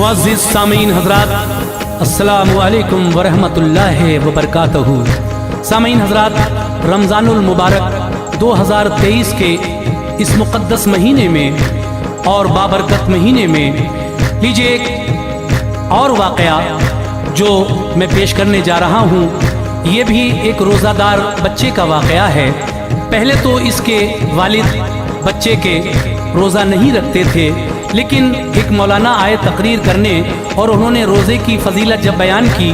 मुअज़्ज़िज़ सामीन हज़रात, अस्सलामु अलैकुम वरहमतुल्लाहि वबरकातुहू। सामीन हज़रात, रमज़ानुल मुबारक 2023 के इस मुक़द्दस महीने में और बाबरकत महीने में लीजिए एक और वाक़या जो मैं पेश करने जा रहा हूँ। ये भी एक रोज़ादार बच्चे का वाक़या है। पहले तो इसके वालिद बच्चे के रोज़ा नहीं रखते थे, लेकिन एक मौलाना आए तकरीर करने और उन्होंने रोज़े की फजीलत जब बयान की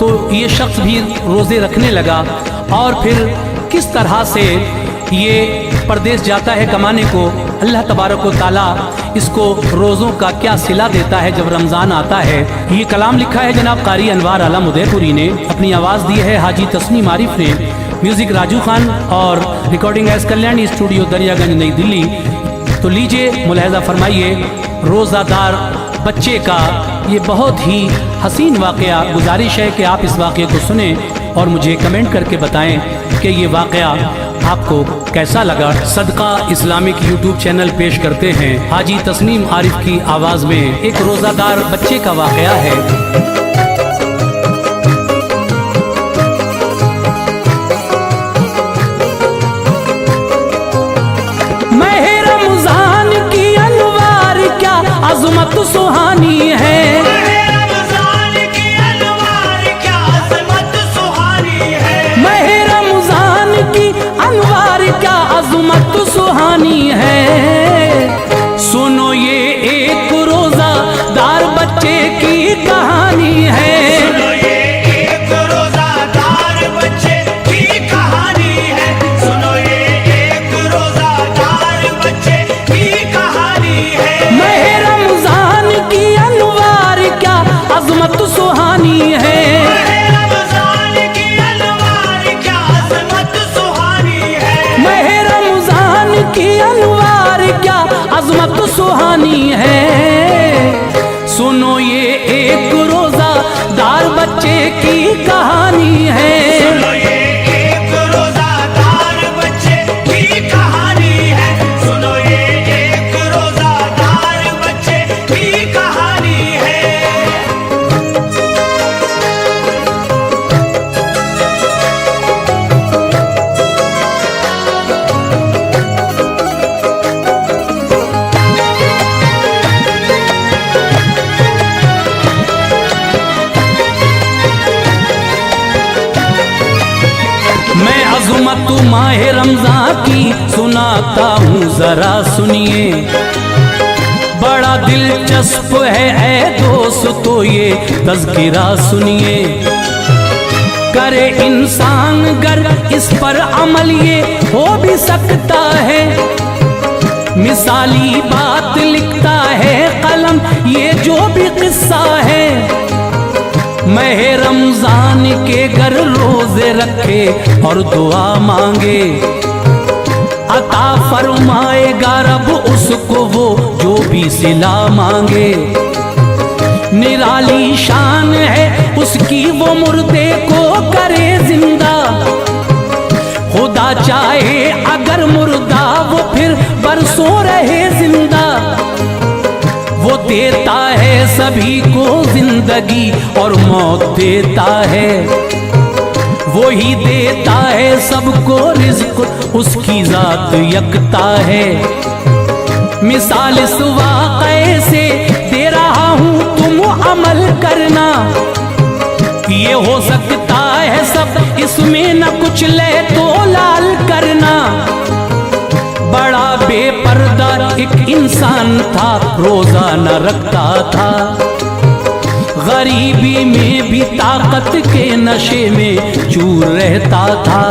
तो ये शख्स भी रोज़े रखने लगा। और फिर किस तरह से ये परदेश जाता है कमाने को, अल्लाह तबारक व तआला इसको रोज़ों का क्या सिला देता है जब रमज़ान आता है। ये कलाम लिखा है जनाब कारी अनवार आलम उदयपुरी ने, अपनी आवाज़ दी है हाजी तस्नीम आरिफ ने, म्यूज़िक राजू खान और recording S Kalyani studio Daryaganj नई दिल्ली। तो लीजिए मुलाहिज़ा फरमाइए रोज़ादार बच्चे का ये बहुत ही हसीन वाक़या। गुजारिश है कि आप इस वाक़े को सुने और मुझे कमेंट करके बताएं कि ये वाक़या आपको कैसा लगा। सदका इस्लामिक यूट्यूब चैनल पेश करते हैं हाजी तस्नीम आरिफ की आवाज़ में एक रोज़ादार बच्चे का वाक़या है। अज़मत सुहानी है, रमज़ान की अनवार क्या अज़मत सुहानी है, महीने रमज़ान की अनवार क्या अज़मत सुहानी है। सुनो ये एक रोज़ादार बच्चे की कहानी है, सुनो ये एक रोज़ादार बच्चे की कहानी है, सुनो ये एक रोज़ादार बच्चे की कहानी है। अज़मत सुहानी है, रमज़ान की अनवार क्या अज़मत सुहानी है, महीने रमज़ान की अनवार क्या अज़मत सुहानी है। सुनो ये एक रोज़ादार बच्चे की कहानी है, सुनो ये एक रोज़ादार बच्चे की कहानी है, सुनो ये एक रोज़ादार बच्चे की कहानी है। मैं अज़मत माह रमज़ान की सुनाता हूँ ज़रा सुनिए। बड़ा दिलचस्प है ऐ दोस्तों ये तज़किरा सुनिए। करे इंसान गर इस पर अमल ये हो भी सकता है। मिसाली बात लिखता है कलम ये जो भी किस्सा है। मह रमज़ान के घर रोज़े रखे और दुआ मांगे, अता फरमाएगा रब उसको वो जो भी सिला मांगे। निराली शान है उसकी वो मुर्दे को करे जिंदा। खुदा चाहे अगर मुर्दा वो फिर बरसों रहे जिंदा। वो देता है सभी को जिंदगी और मौत देता है। वो ही देता है सबको रिज़्क़ उसकी ज़ात यकता है। मिसाल इस वाक़े से दे रहा हूँ तुम अमल करना। ये हो सकता है सब इसमें न कुछ ले तो लाल करना। बड़ा बेपर्दा एक इंसान था रोज़ा न रखता था। गरीबी में भी ताकत के नशे में चूर रहता था।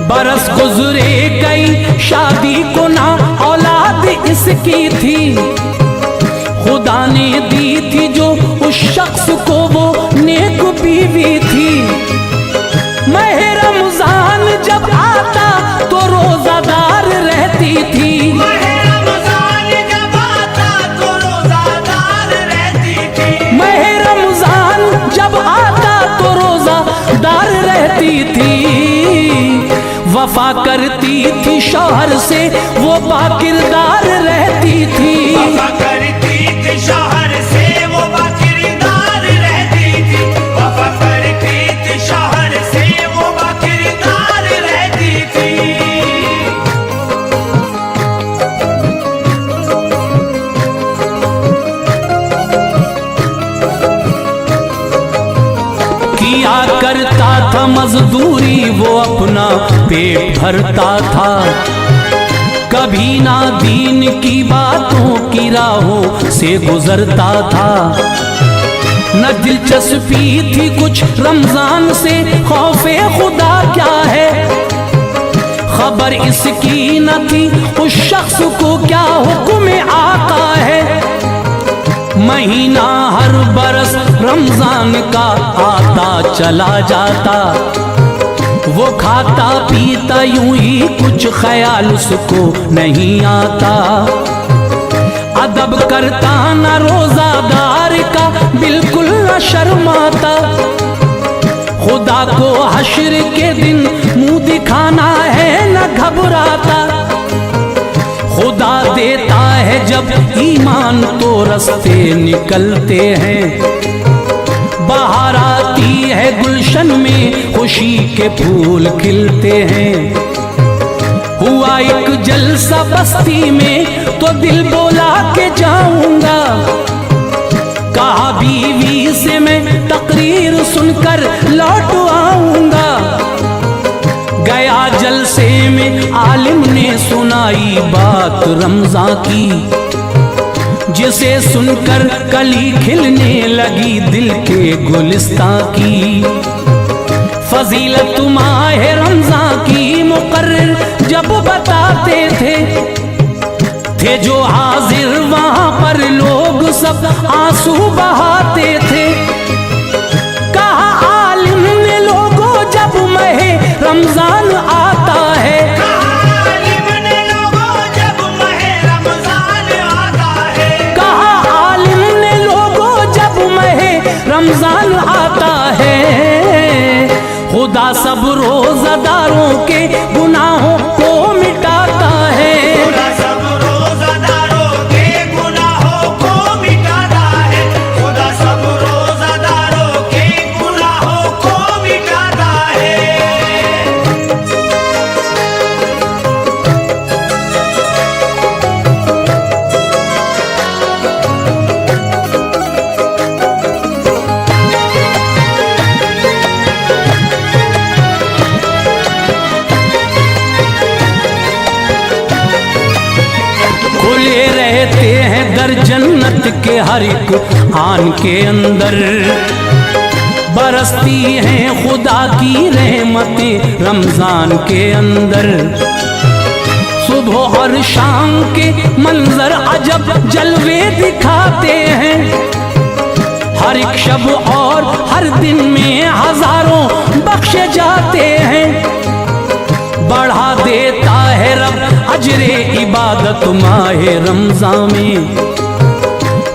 बरस गुजरे गई शादी को ना औलाद इसकी थी। खुदा ने दी थी जो उस शख्स को वो नेक बीवी थी। मह रमज़ान जब आता तो रोज़ादार रहती थी। मह रमज़ान जब आता तो रोज़ादार रहती थी। मह रमज़ान जब आता तो रोज़ादार रहती थी। वफा करती थी शौहर से वो बाकिरदार रहती थी। वफा करती थी शौहर से किया करता था मजदूरी, वो अपना पेट भरता था। कभी ना दीन की बातों की राहों से गुजरता था। न दिलचस्पी थी कुछ रमजान से, खौफे खुदा क्या है खबर इसकी न थी उस शख्स को क्या हुक्म आका है। महीना हर बरस रमजान का आता चला जाता, वो खाता पीता यूं ही कुछ ख्याल उसको नहीं आता। अदब करता न रोजादार का बिल्कुल न शर्माता, खुदा को हश्र के दिन मुंह दिखाना है न घबराता। खुदा देता है जब ईमान तो रास्ते निकलते हैं, बाहर आती है गुलशन में खुशी के फूल खिलते हैं। हुआ एक जलसा बस्ती में तो दिल बोला के जाऊंगा, कहा बीवी से मैं तकरीर सुनकर लौट आऊंगा। गया जलसे में आलिम ने सुनाई बात रमजान की, जिसे सुनकर कली खिलने लगी दिल के गुलिस्तां की। फजीलत माह रमजान की मुकर्रर जब बताते थे जो हाजिर वहां पर लोग सब आंसू बहाते थे। कहा आलिम ने लोगों जब महे रमजान आता है, आलिम ने लोगों जब महे रमजान आता है, कहा आलिम ने लोगों जब महे रमजान आता है। खुदा सब रोजादारों के गुनाहों को मिटाता है, खुदा सब रोजादारों के गुनाहों को मिटाता है, खुदा सब रोजादारों के गुनाहों को मिटाता है। खुले रहते हैं दर जन्नत के हर एक आन के अंदर, बरसती हैं खुदा की रहमतें रमजान के अंदर। सुबह और शाम के मंजर अजब जलवे दिखाते हैं, हर एक शब और हर दिन में हजारों बख्शे जाते हैं। बढ़ा देता है रब अजरे इबादत माहे रमजान में,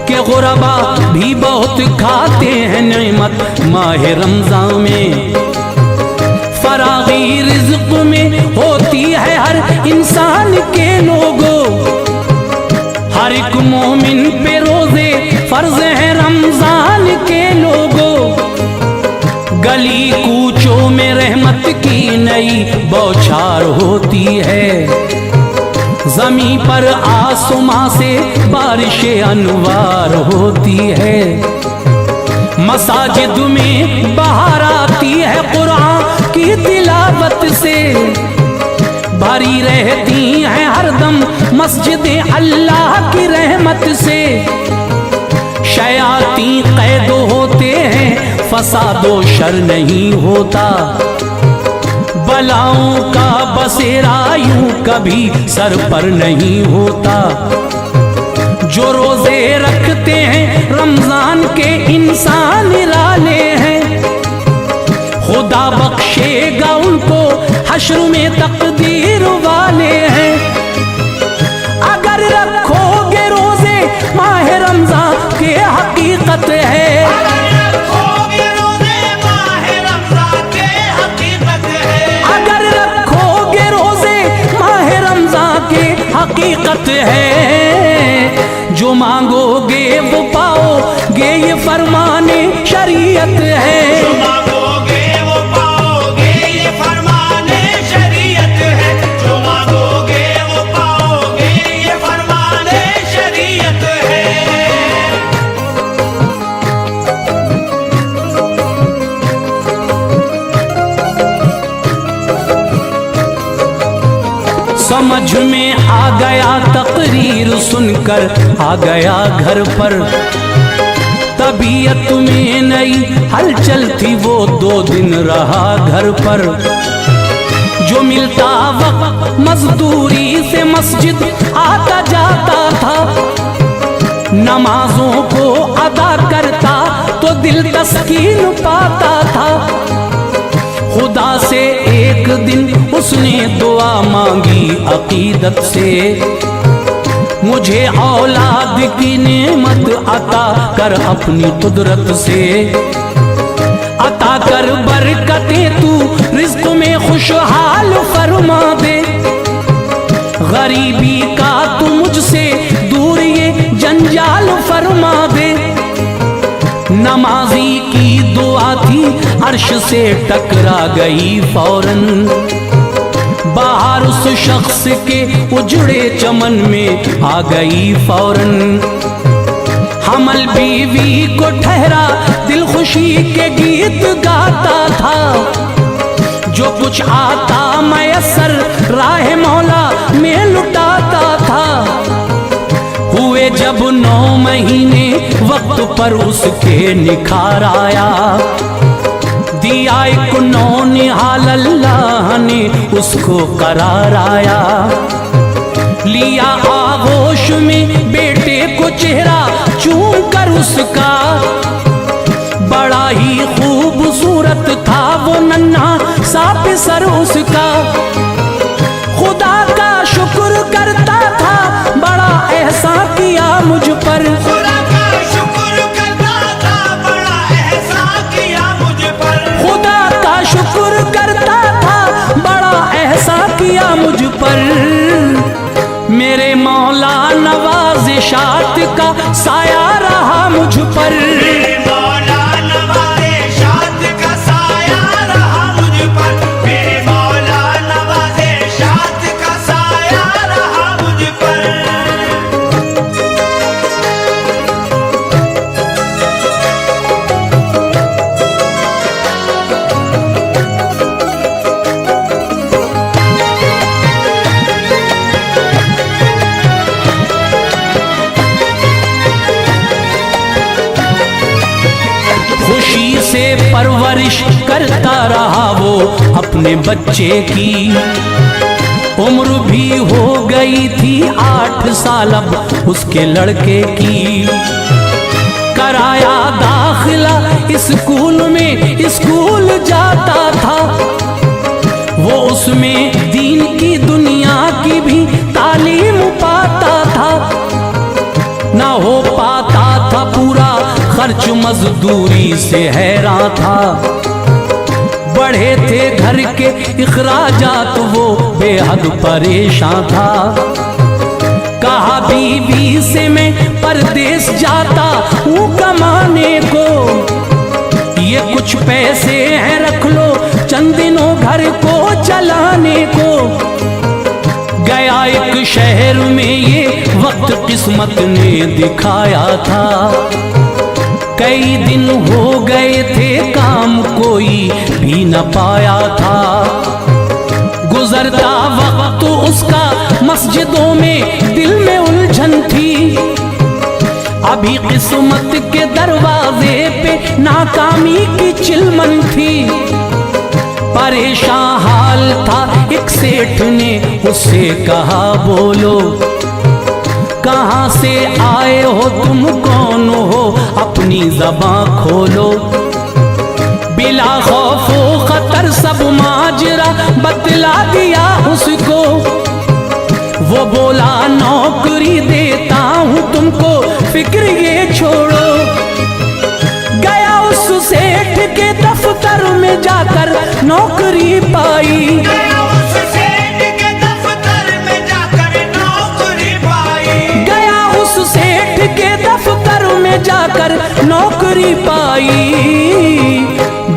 के गुरबा भी बहुत खाते हैं नेमत माहे रमजान में। फरागी रिज़्क़ में होती है हर इंसान के लोगों, हर एक मोमिन पे रोजे फर्ज है रमजान के लोगों। गली कूचों में रहमत की नई बौछार होती है, जमी पर आसमां से बारिश अनवार होती है। मसाजिद में बहार आती है कुरान की तिलावत से, भरी रहती हैं हरदम मस्जिदें अल्लाह की रहमत से। शयाती कैद होते हैं, फसादो शर नहीं होता, बलाओं का बसेरा यूं कभी सर पर नहीं होता। जो रोजे रखते हैं रमजान के इंसान निराले हैं, खुदा बख्शेगा उनको हश्र में तकदीर वाले हैं। अगर रखोगे रोजे माह रमजान के हकीकत है, हकीकत है। जो मांगोगे वो पाओगे, ये फरमाने शरीयत है। जो मांगोगे वो पाओगे, ये फरमाने शरीयत है। जो मांगोगे वो पाओगे, ये फरमाने शरीयत है। समझ में आ गया तकरीर सुनकर आ गया घर पर। तबीयत में नई हलचल थी, वो 2 दिन रहा घर पर। जो मिलता वक्त मजदूरी से मस्जिद आता जाता था, नमाजों को अदा करता तो दिल तस्कीन पाता था। खुदा से एक दिन उसने दुआ मांगी अकीदत से, मुझे औलाद की नेमत अता कर अपनी कुदरत से। अता कर बरकतें तू रिज़्क़ में खुशहाल फरमा दे, गरीबी का तू मुझसे दूर ये जंजाल फरमा दे। नमाजी की दुआ थी अर्श से टकरा गई फौरन, बाहर उस शख्स के उजड़े चमन में आ गई फौरन। हमल बीवी को ठहरा दिल खुशी के गीत गाता था, जो कुछ आता मयसर राह मौला में लुटाता था। हुए जब 9 महीने वक्त पर उसके निखार आया, दिया एक नौनिहाल अल्लाह ने उसको करार आया। लिया आगोश में बेटे को चेहरा चूम कर उसका, बड़ा ही खूबसूरत था वो नन्हा सा सर उसका। खुदा का शुक्र करता था, बड़ा एहसान किया मुझ पर। खुदा का शुक्र करता था, बड़ा एहसान किया मुझ पर। खुदा का शुक्र करता था, बड़ा एहसान किया मुझ पर। मेरे मौला नवाज़िशात का साया रहा मुझ पर। मेरे मौला नवाज़िशात का साया रहा मुझ पर। मेरे मौला नवाज़िशात का साया रहा मुझ पर। खुशी से परवरिश करता रहा वो अपने बच्चे की, उम्र भी हो गई थी 8 साल अब उसके लड़के की। कराया दाखिला स्कूल में, स्कूल जाता था वो, उसमें दीन की दुनिया की भी तालीम पाता था। ना हो पाता था पूरा खर्च मजदूरी से हैरान था, बढ़े थे घर के इखराजात वो बेहद परेशान था। कहा बीवी से मैं परदेश जाता हूँ कमाने को, ये कुछ पैसे हैं रख लो चंद दिनों घर को चलाने को। गया एक शहर में ये वक्त किस्मत ने दिखाया था, कई दिन हो गए थे काम कोई भी न पाया था। गुजरता वक्त उसका मस्जिदों में दिल में उलझन थी, अभी किस्मत के दरवाजे पे नाकामी की चिलमन थी। परेशान हाल था, एक सेठ ने उससे कहा बोलो कहाँ से आए हो तुम, कौन हो, अपनी ज़बान खोलो। बिला खौफ व खतर सब माजरा बतला दिया उसको, वो बोला नौकरी देता हूँ तुमको, फिक्र ये छोड़ो। गया उस सेठ के दफ्तर में जाकर नौकरी पाई, गया उस सेठ के दफ्तर में जाकर नौकरी पाई। गया उस सेठ के दफ्तर में जाकर नौकरी पाई।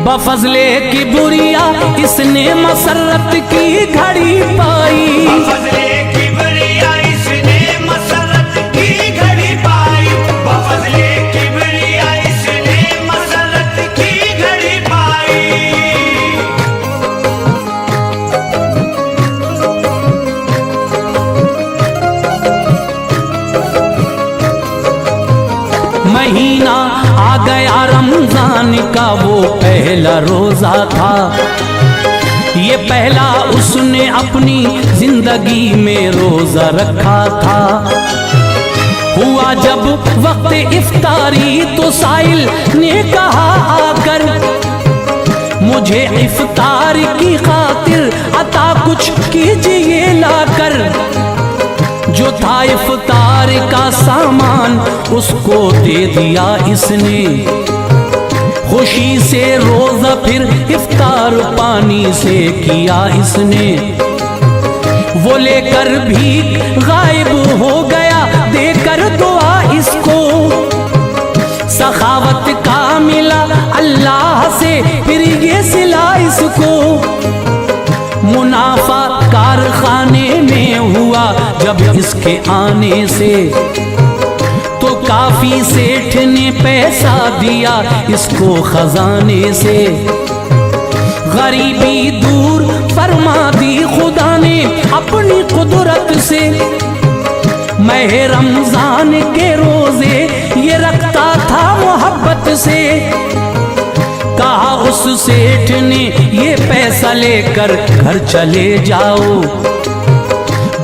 बफजले की बुरिया इसने मसरत की घड़ी पाई, बफजले की बुरिया इसने मसरत की घड़ी पाई। बफजले की बुरिया इसने मसरत की घड़ी पाई। रमजान का वो पहला रोजा था। ये पहला उसने अपनी जिंदगी में रोजा रखा था। हुआ जब वक्त इफ्तारी तो साइल ने कहा आकर, मुझे इफ्तार की खातिर अता कुछ कीजिए लाकर। जो था इफ्तार का सामान उसको दे दिया इसने, खुशी से रोजा फिर इफ्तार पानी से किया इसने। वो लेकर भी गायब हो गया देकर दुआ इसको, सखावत का मिला अल्लाह से फिर ये सिला इसको। मुनाफा कारखाने में हुआ जब इसके आने से, तो काफी सेठ ने पैसा दिया इसको खजाने से। गरीबी दूर फरमा दी खुदा ने अपनी कुदरत से। मह रमजान के रोजे ये रखता था मोहब्बत से। कहा उस सेठ ने ये पैसा लेकर घर चले जाओ,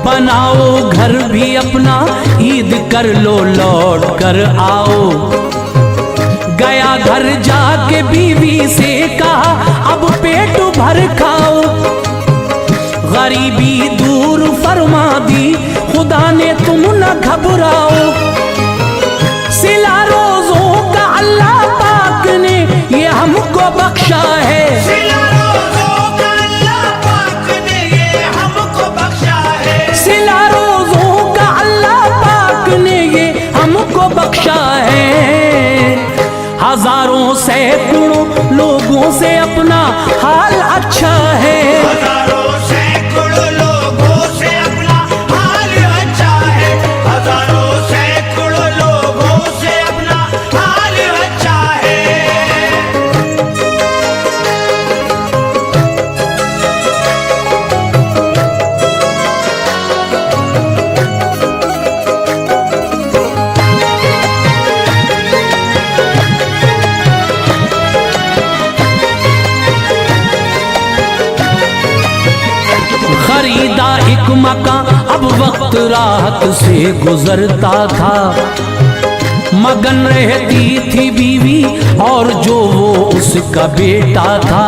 बनाओ घर भी अपना ईद कर लो लौट कर आओ। गया घर जाके बीवी से कहा अब पेट भर खाओ। गरीबी दूर फरमा दी खुदा ने तुम न घबराओ। सिला रोजों का अल्लाह पाक ने ये हमको बख्शा है। सिला रोज़ों का अल्लाह पाक ने ये हमको बख्शा है। सिला रोजों का अल्लाह पाक ने ये हमको बख्शा है। हजारों सैकड़ों लोगों से अपना हाल अच्छा है। हजारों सैकड़ों लोगों से अपना हाल अच्छा है। हजारों सैकड़ों लोगों से अपना हाल अच्छा है। खरीदा एक मकान अब वक्त राहत से गुजरता था। मगन रहती थी बीवी और जो वो उसका बेटा था।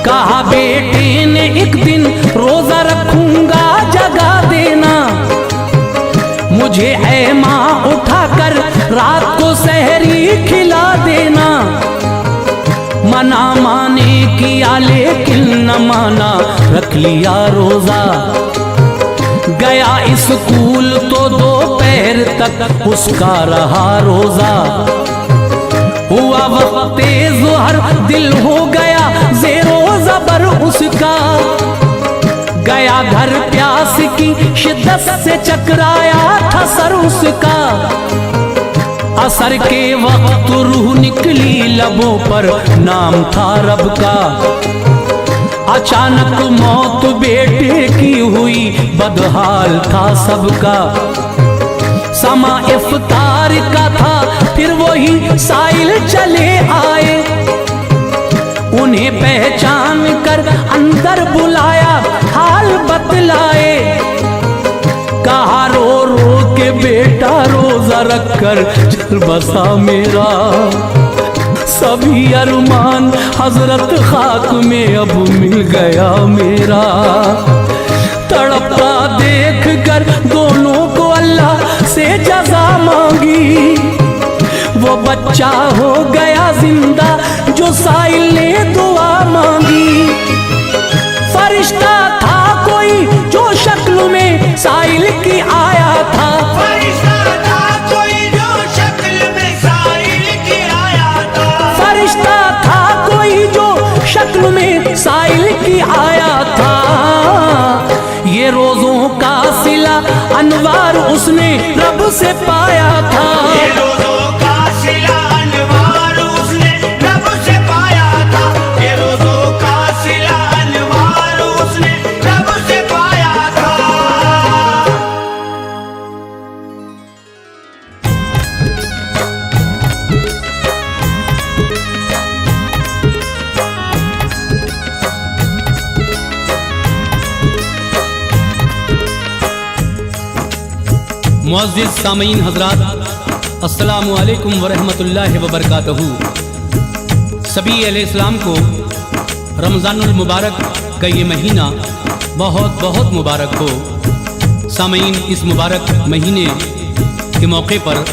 कहा बेटे ने एक दिन रोजा रखूंगा जगा देना, मुझे ऐ माँ उठाकर रात को सहरी खिला देना। मना माने किया लेकिन न माना, रख लिया रोजा। गया स्कूल तो दोपहर तक उसका रहा रोजा। हुआ वक्त ज़ोहर दिल हो गया ज़ेरो ज़बर उसका। गया घर प्यास की शिद्दत से चकराया था सर उसका। असर के वक्त रूह निकली लबों पर नाम था रब का। अचानक मौत बेटे की हुई बदहाल था सबका। समा इफ्तार का था फिर वही साइल चले आए। उन्हें पहचान कर अंदर बुलाया हाल बतलाए। कहा रो रो के बेटा रोजा रखकर चल बसा मेरा। सभी अरमान हजरत खाक में अब मिल गया मेरा। तड़पता देख कर दोनों को अल्लाह से जज़ा मांगी। वो बच्चा हो गया जिंदा जो साइल ने दुआ मांगी। फरिश्ता था कोई जो शक्ल में साइल की आया था। फरिश्ता था कोई जो शक्ल में साइल की आया था। फरिश्ता था कोई जो शक्ल में साइल की आया था। ये रोजों का सिला अनवार उसने रब से पाया था। ये रोज़ों का सिला अनवार उसने रब से पाया था। ये रोज़ों का सिला अनवार उसने रब से पाया था। मुअज़्ज़िज़ सामीन हज़रात, अस्सलामु अलैकुम वरहमतुल्लाहि वबरकातहू। सभी अहले इस्लाम को रमज़ानुल मुबारक का ये महीना बहुत बहुत मुबारक हो। सामीन, इस मुबारक महीने के मौके पर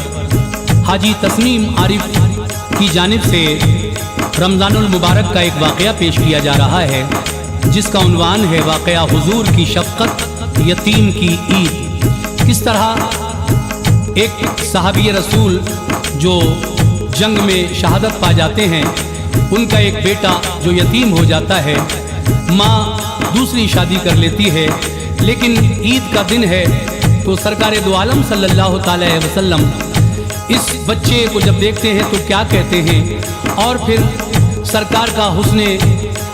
हाजी तस्नीम आरिफ की जानिब से रमज़ानुल मुबारक का एक वाक़या पेश किया जा रहा है, जिसका उन्वान है वाक़या हुजूर की शफ़क़त यतीम की ईद। किस तरह एक सहाबी रसूल जो जंग में शहादत पा जाते हैं, उनका एक बेटा जो यतीम हो जाता है, माँ दूसरी शादी कर लेती है, लेकिन ईद का दिन है तो सरकार दो आलम सल्लल्लाहु अलैहि वसल्लम इस बच्चे को जब देखते हैं तो क्या कहते हैं, और फिर सरकार का हुस्ने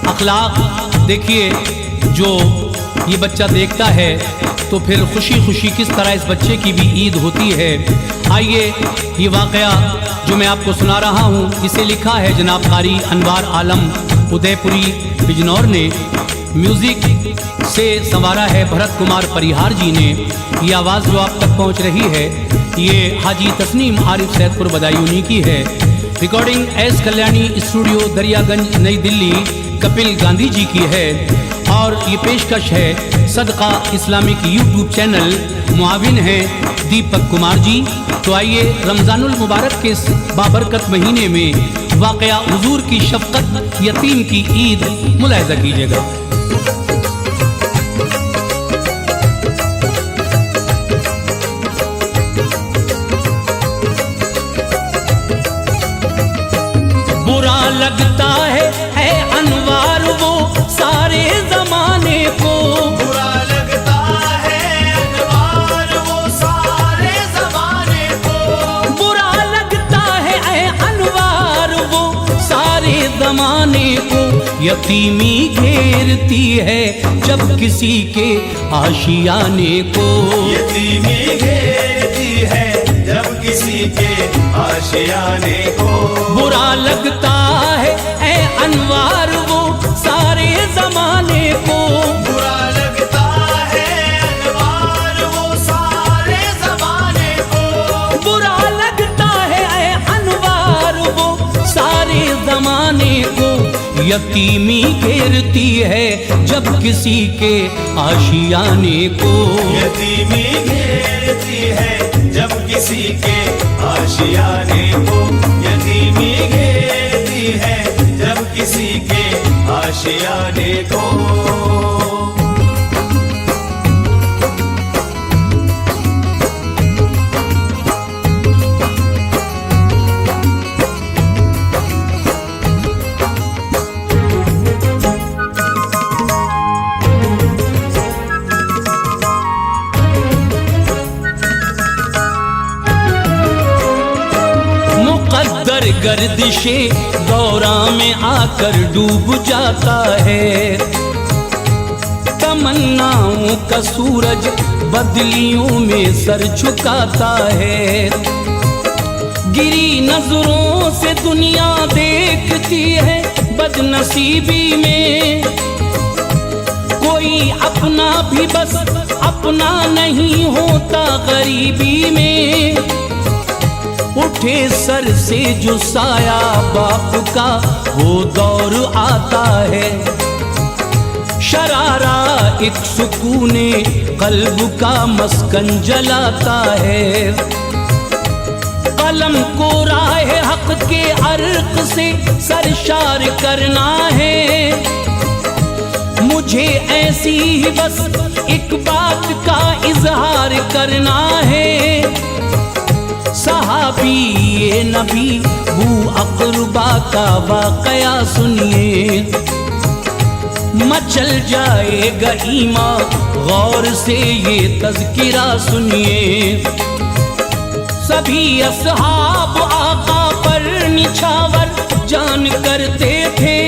अखलाक देखिए, जो ये बच्चा देखता है तो फिर खुशी खुशी किस तरह इस बच्चे की भी ईद होती है। आइए, ये वाक़या जो मैं आपको सुना रहा हूँ, इसे लिखा है जनाब कारी अनवार आलम उदयपुरी बिजनौर ने, म्यूज़िक से संवारा है भरत कुमार परिहार जी ने। ये आवाज़ जो आप तक पहुँच रही है, ये हाजी तस्नीम आरिफ सैदपुर बदायूनी की है। Recording S Kalyani studio Daryaganj नई दिल्ली कपिल गांधी जी की है, और ये पेशकश है सदका इस्लामिक यूट्यूब चैनल, मुआविन हैं दीपक कुमार जी। तो आइए, रमज़ानुल मुबारक के इस बाबरकत महीने में वाक़या हुजूर की शफ़क़त यतीम की ईद मुलाहिज़ा कीजिएगा। बुरा लगता है अनवार वो सारे ज़माने को, बुरा लगता है अनवार वो सारे ज़माने को, बुरा लगता है अनवार वो सारे ज़माने को। यतीमी घेरती है जब किसी के आशियाने को, यतीमी घेरती है जब किसी के आशियाने को। बुरा लगता है अनवार वो सारे ज़माने को, बुरा लगता है अनवार वो सारे ज़माने को, बुरा लगता है अनवार वो सारे ज़माने को। यतीमी घेरती है जब किसी के आशियाने को, यतीमी घेरती है जब किसी के आशियाने को, यतीमी घेरती है जब किसी के आशियाने को। मुक़द्दर गर्दिशे दौरा में आकर डूब जाता है, तमन्नाओं का सूरज बदलियों में सर झुकाता है। गिरी नजरों से दुनिया देखती है बदनसीबी में, कोई अपना भी बस अपना नहीं होता गरीबी में। उठे सर से जो साया बाप का वो दौर आता है, शरारा एक सुकूने कल्ब का मस्कन जलाता है। कलम को राह हक के अर्क से सरशार करना है, मुझे ऐसी ही बस एक बात का इजहार करना है। सहाबी ये नबी बू अक़रबा का वाक़या सुनिए, मचल जाएगा ईमान गौर से ये तज़किरा सुनिए। सभी असहाब आका पर निछावर जान करते थे,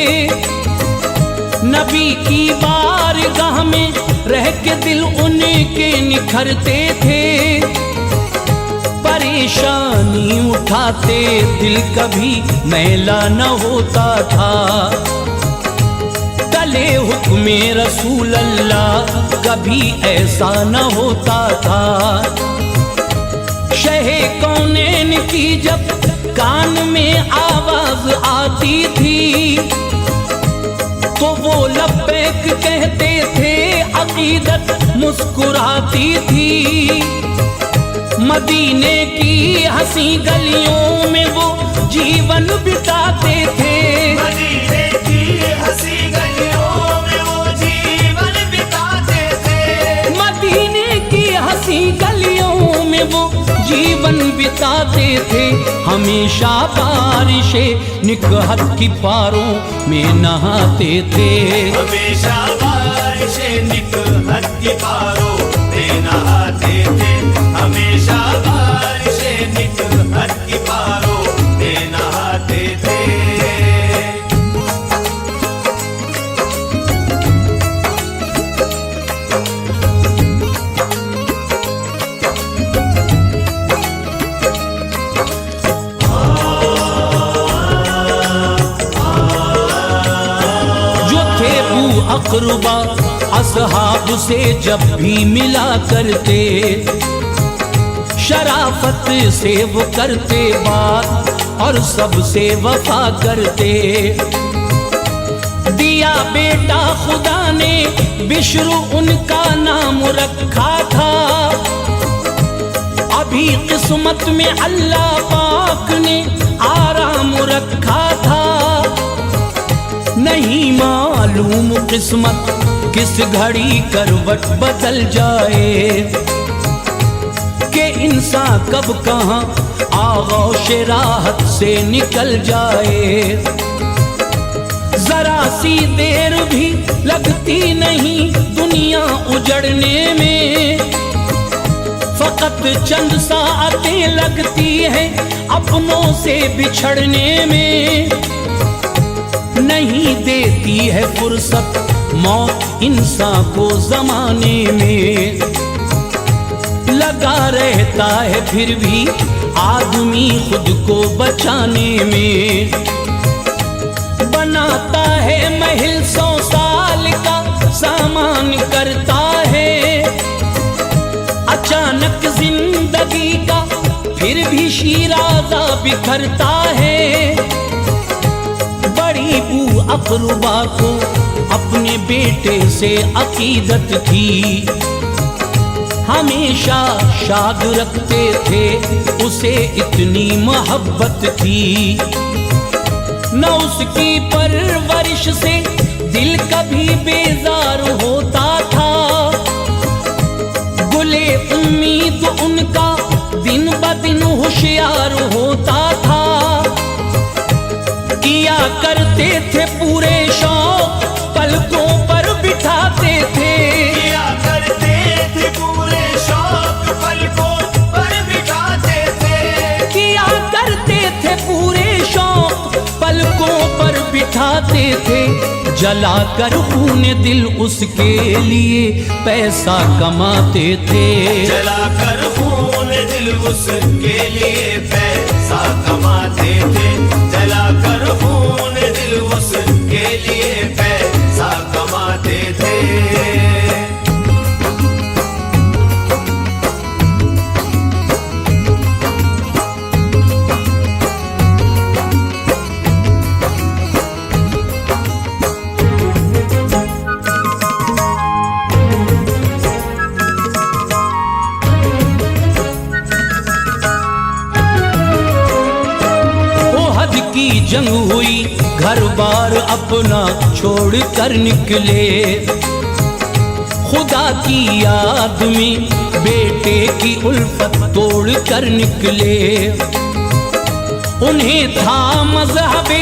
नबी की बारगाह में रह के दिल उनके निखरते थे। परेशानी उठाते दिल कभी मैला न होता था, तले हुक्मे रसूल अल्लाह कभी ऐसा न होता था। कहे कौनैन की जब कान में आवाज आती थी, तो वो लब्बैक कहते थे, अकीदत मुस्कुराती थी। मदीने की हंसी गलियों में वो जीवन बिताते थे, मदीने की हंसी गलियों में वो जीवन बिताते थे, मदीने की हंसी गलियों में वो जीवन बिताते थे। हमेशा बारिशे निकहत की पारों में नहाते थे, हमेशा बारिशे निकहत की पारों में नहाते थे, हमेशा बारिशे निकहत की पारों में नहाते थे। अक़रबा असहाब से जब भी मिला करते, शराफत से वो करते बात और सबसे वफा करते। दिया बेटा खुदा ने बिश्र उनका नाम रखा था, अभी किस्मत में अल्लाह पाक ने आराम रखा था। नहीं मालूम किस्मत किस घड़ी करवट बदल जाए, कि इंसान कब कहाँ आगोश राहत से निकल जाए। जरा सी देर भी लगती नहीं दुनिया उजड़ने में, फकत चंद सातें लगती है अपनों से बिछड़ने में। नहीं देती है फुर्सत मौत इंसान को जमाने में, लगा रहता है फिर भी आदमी खुद को बचाने में। बनाता है महल 100 साल का सामान करता है, अचानक जिंदगी का फिर भी शीराज़ा बिखरता है। बड़ी बू अक़रबा को अपने बेटे से अकीदत थी, हमेशा शाद रखते थे, उसे इतनी मोहब्बत थी। न उसकी परवरिश से दिल कभी बेजार होता था, गुले उम्मीद उनका दिन ब दिन होशियार होता था। किया करते थे पूरे शौक पलकों पर बिठाते थे, किया करते थे पूरे शौक पलकों पर बिठाते थे, किया करते थे पूरे शौक पलकों पर बिठाते थे। जला कर खून दिल उसके लिए पैसा कमाते थे, जला कर खून दिल उसके लिए पैसा कमाते थे, जला कर खून दिल उसके लिए पैसा कमाते थे। जंग हुई घर बार अपना छोड़ कर निकले, खुदा की याद में बेटे की उल्फत तोड़ कर निकले। उन्हें था मज़हबे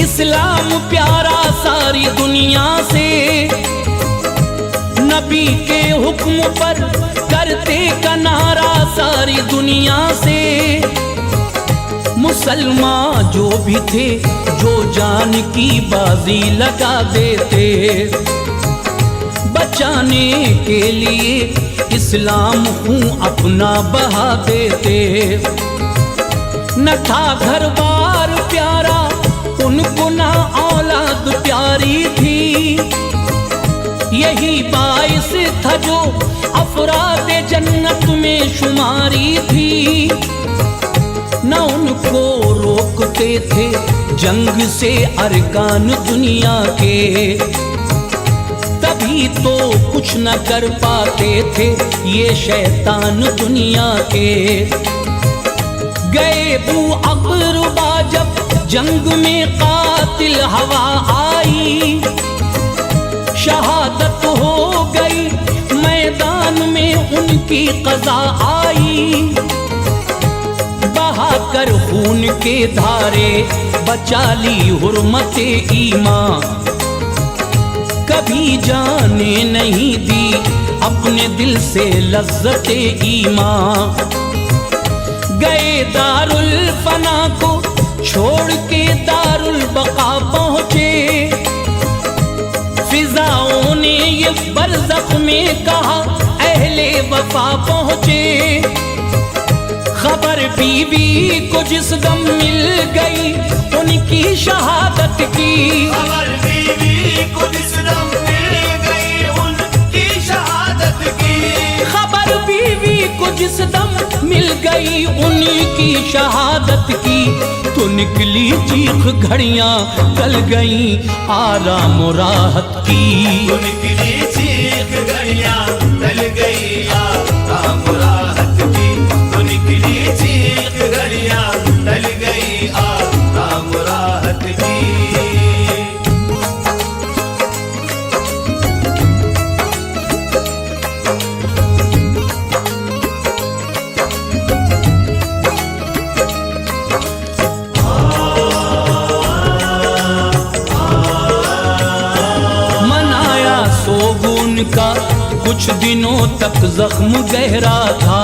इस्लाम प्यारा सारी दुनिया से, नबी के हुक्म पर करते कनारा सारी दुनिया से। मुसलमान जो भी थे जो जान की बाजी लगा देते, बचाने के लिए इस्लाम हूँ अपना बहा देते। न था घर बार प्यारा उनको, ना औलाद प्यारी थी, यही बाइस था जो अफराद जन्नत में शुमारी थी। न उनको रोकते थे जंग से अरकान दुनिया के, तभी तो कुछ न कर पाते थे ये शैतान दुनिया के। गए बू अक़रबा जब जंग में कातिल हवा आई, शहादत हो गई मैदान में उनकी क़ज़ा आई। बहाकर खून के धारे बचा ली हुर्मते ईमान, कभी जाने नहीं दी अपने दिल से लज्जते ईमान। गए दारुल फना को छोड़ के दारुल बका पहुँचे, फिजाओं ने ये बरज़ख में कहा अहले वफा पहुँचे। खबर बीवी को जिस दम मिल गई उनकी शहादत की, खबर बीवी को जिस दम मिल गई उनकी शहादत की, खबर बीवी को जिस दम मिल गई उनकी शहादत की। तो निकली चीख घड़ियां टल गई आराम और राहत की, तो निकली चीख घड़ियां टल गई आराम और राहत की, तो निकली चीख घड़ियां टल गई आराम और राहत की। सोगुन का कुछ दिनों तक जख्म गहरा था,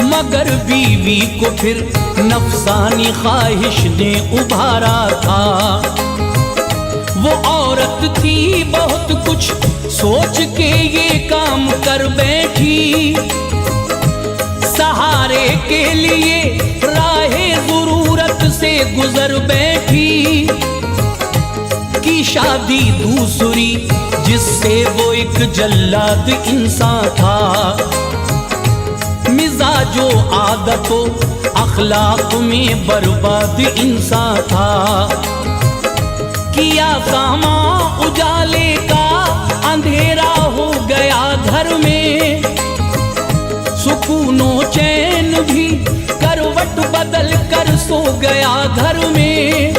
मगर बीवी को फिर नफसानी ख्वाहिश ने उभारा था। वो औरत थी बहुत कुछ सोच के ये काम कर बैठी, सहारे के लिए राहे ज़रूरत से गुजर बैठी। की शादी दूसरी जिससे वो एक जल्लाद इंसान था, मिजाजो आदतों अखलाक में बर्बाद इंसान था। किया सामा उजाले का अंधेरा हो गया घर में, सुकूनो चैन भी करवट बदल कर सो गया घर में।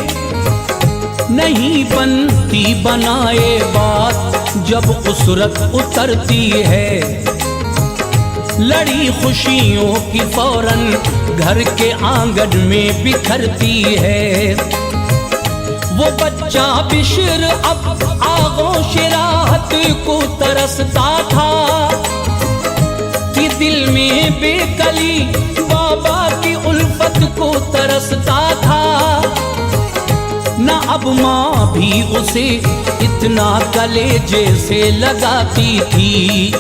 नहीं बनती बनाए बात जब उसरत उतरती है, लड़ी खुशियों की फौरन घर के आंगन में बिखरती है। वो बच्चा बिशर अब आगोश राहत को तरसता था, कि दिल में बेकली बाबा की उल्फत को तरसता था। न अब माँ भी उसे इतना कलेजे से लगाती थी,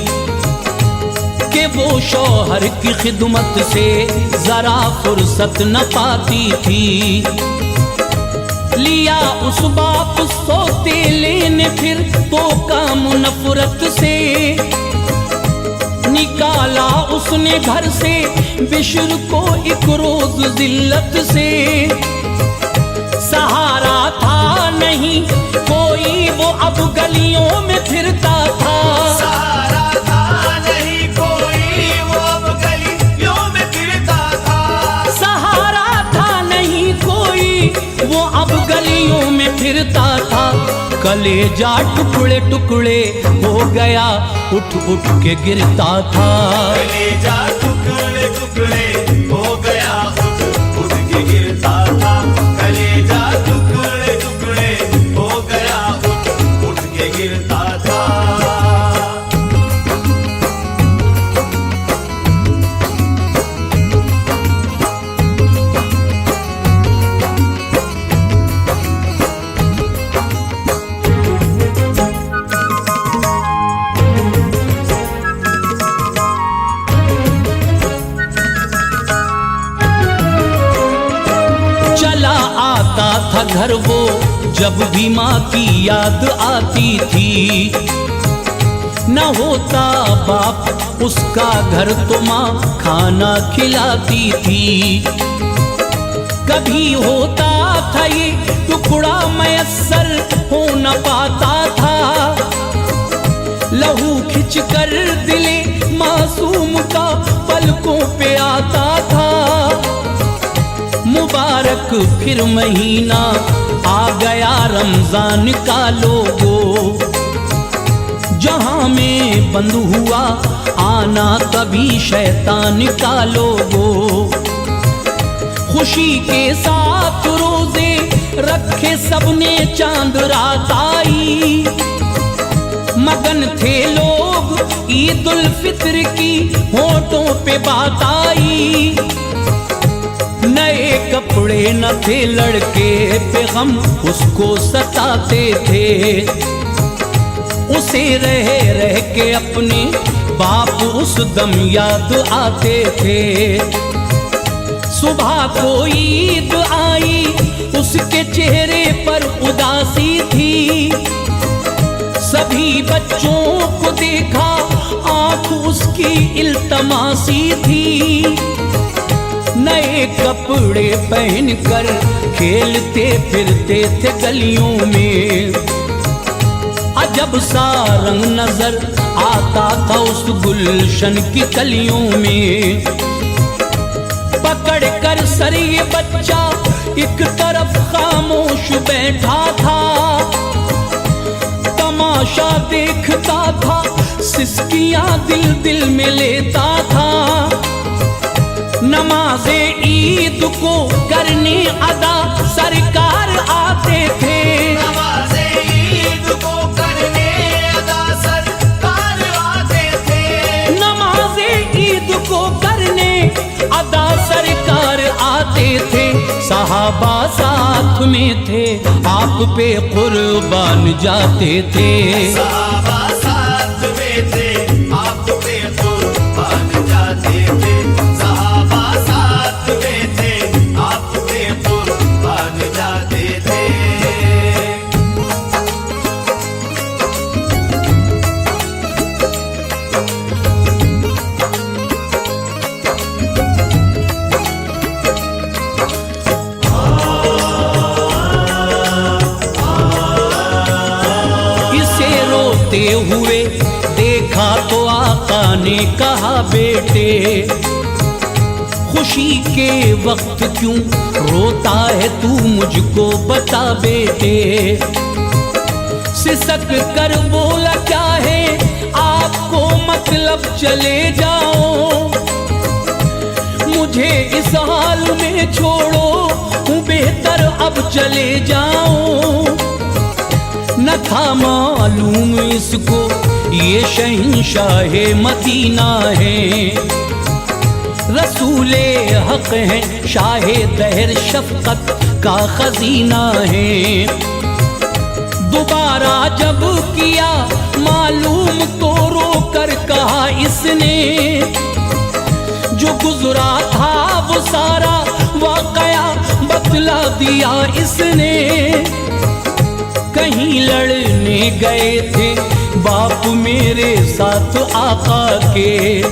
कि वो शौहर की खिदमत से जरा फुर्सत न पाती थी। लिया उस बाप सोते लेने फिर तो काम नफरत से, निकाला उसने घर से बिशर को एक रोज जिल्लत से। सहारा था नहीं कोई वो अब गलियों में फिरता था, सहारा था नहीं कोई वो अब गलियों में फिरता था, सहारा था नहीं कोई वो अब गलियों में फिरता था। कलेजा टुकड़े टुकड़े हो गया उठ उठ के गिरता था, कलेजा टुकड़े टुकड़े हो गया उठ उठ के गिरता था, कलेजा टुकड़े टुकड़े हो गया उठ उठ के गिरता था। जब भी माँ की याद आती थी, न होता बाप उसका घर तो माँ खाना खिलाती थी। कभी होता था ये टुकड़ा मयस्सर हो न पाता था, लहू खिंचकर दिले मासूम का पलकों पे आता था। मुबारक फिर महीना आ गया रमजान का लोगो, जहां में बंद हुआ आना कभी शैतान का लोगो। खुशी के साथ रोजे रखे सबने, चांद रात आई, मगन थे लोग ईद उल फित्र की, होठों पे बात आई। नए कपड़े न थे लड़के पे गम उसको सताते थे, उसे रह रह के अपने बाप उस दम याद आते थे। सुबह को ईद आई, उसके चेहरे पर उदासी थी, सभी बच्चों को देखा आंख उसकी इल्तमासी थी। नए कपड़े पहनकर खेलते फिरते थे गलियों में, अजब सा रंग नजर आता था उस गुलशन की कलियों में। पकड़ कर सर ये बच्चा एक तरफ खामोश बैठा था, तमाशा देखता था, सिसकियां दिल दिल में लेता था। नमाज़े ईद को करने अदा सरकार आते थे, नमाज़े ईद को करने अदा सरकार आते थे, नमाज़े ईद को करने अदा सरकार आते थे। सहाबा साथ में थे, आप पे कुर्बान जाते थे। सहाबा साथ में थे, आप पे कुर्बान जाते थे। सहाबा साथ में थे, आप पे कुर्बान जाते थे। हुए देखा तो आका ने कहा, बेटे खुशी के वक्त क्यों रोता है तू, मुझको बता बेटे। सिसक कर बोला, क्या है आपको मतलब चले जाओ, मुझे इस हाल में छोड़ो, बेहतर अब चले जाओ। न था मालूम इसको ये शहंशाहे मदीना है, रसूले हक हैं, शाहे दहर शफकत का खजीना है। दोबारा जब किया मालूम तो रो कर कहा इसने, जो गुजरा था वो सारा वाकया बतला दिया इसने। कहीं लड़ने गए थे बाप मेरे साथ आका के,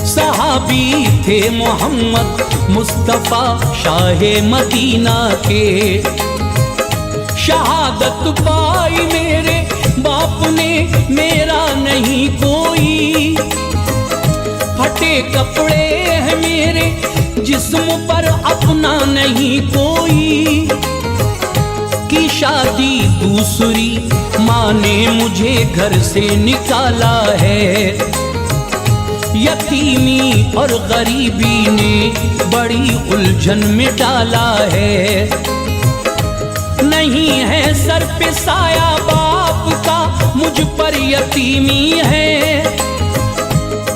सहाबी थे मोहम्मद मुस्तफा शाहे मदीना के। शहादत पाई मेरे बाप ने, मेरा नहीं कोई, फटे कपड़े हैं मेरे जिस्म पर अपना नहीं कोई। की शादी दूसरी माँ ने मुझे घर से निकाला है, यतीमी और गरीबी ने बड़ी उलझन में डाला है। नहीं है सर पे साया बाप का, मुझ पर यतीमी है,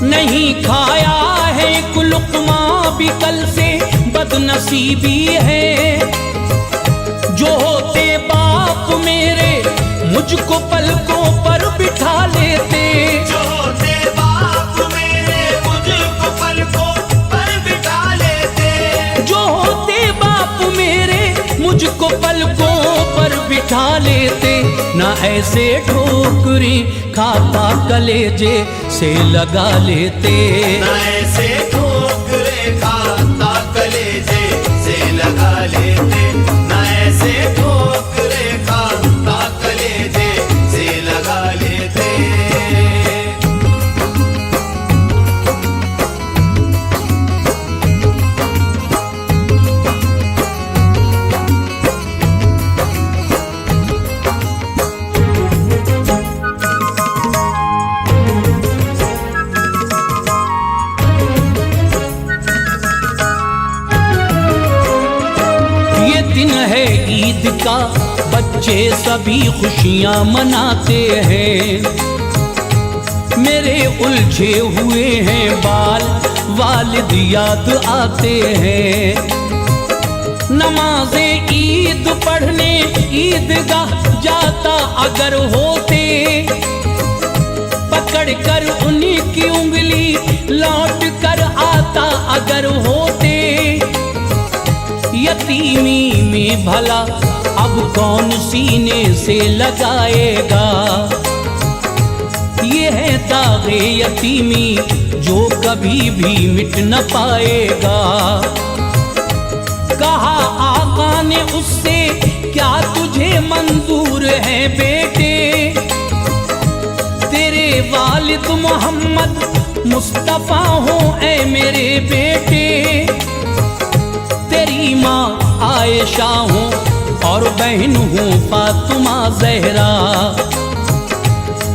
नहीं खाया है एक लुक़मा भी कल से बदनसीबी है। जो होते बाप मेरे मुझको पलकों पर बिठा लेते, जो होते बाप मेरे मुझको पलकों पर बिठा लेते, जो होते बाप मेरे मुझको पलकों पर बैठा लेते, ना ऐसे ठोकरे खाता कलेजे से लगा लेते। ना ऐसे ठोकरे खाता कलेजे से लगा लेते, ना ऐसे ठोकरे खाता कलेजे से लगा लेते। दिन है ईद का, बच्चे सभी खुशियां मनाते हैं। मेरे उलझे हुए हैं बाल, वालिद याद आते हैं। नमाज़े ईद पढ़ने ईदगाह जाता अगर होते, पकड़ कर उन्हीं की उंगली लौट कर आता अगर होते। यतीमी में भला अब कौन सीने से लगाएगा, ये है दागे यतीमी जो कभी भी मिट न पाएगा। कहा आका ने उससे, क्या तुझे मंजूर है बेटे, तेरे वालिद मोहम्मद मुस्तफा हो ऐ मेरे बेटे। तेरी माँ आयशा हूँ और बहन हूँ फातिमा ज़हरा,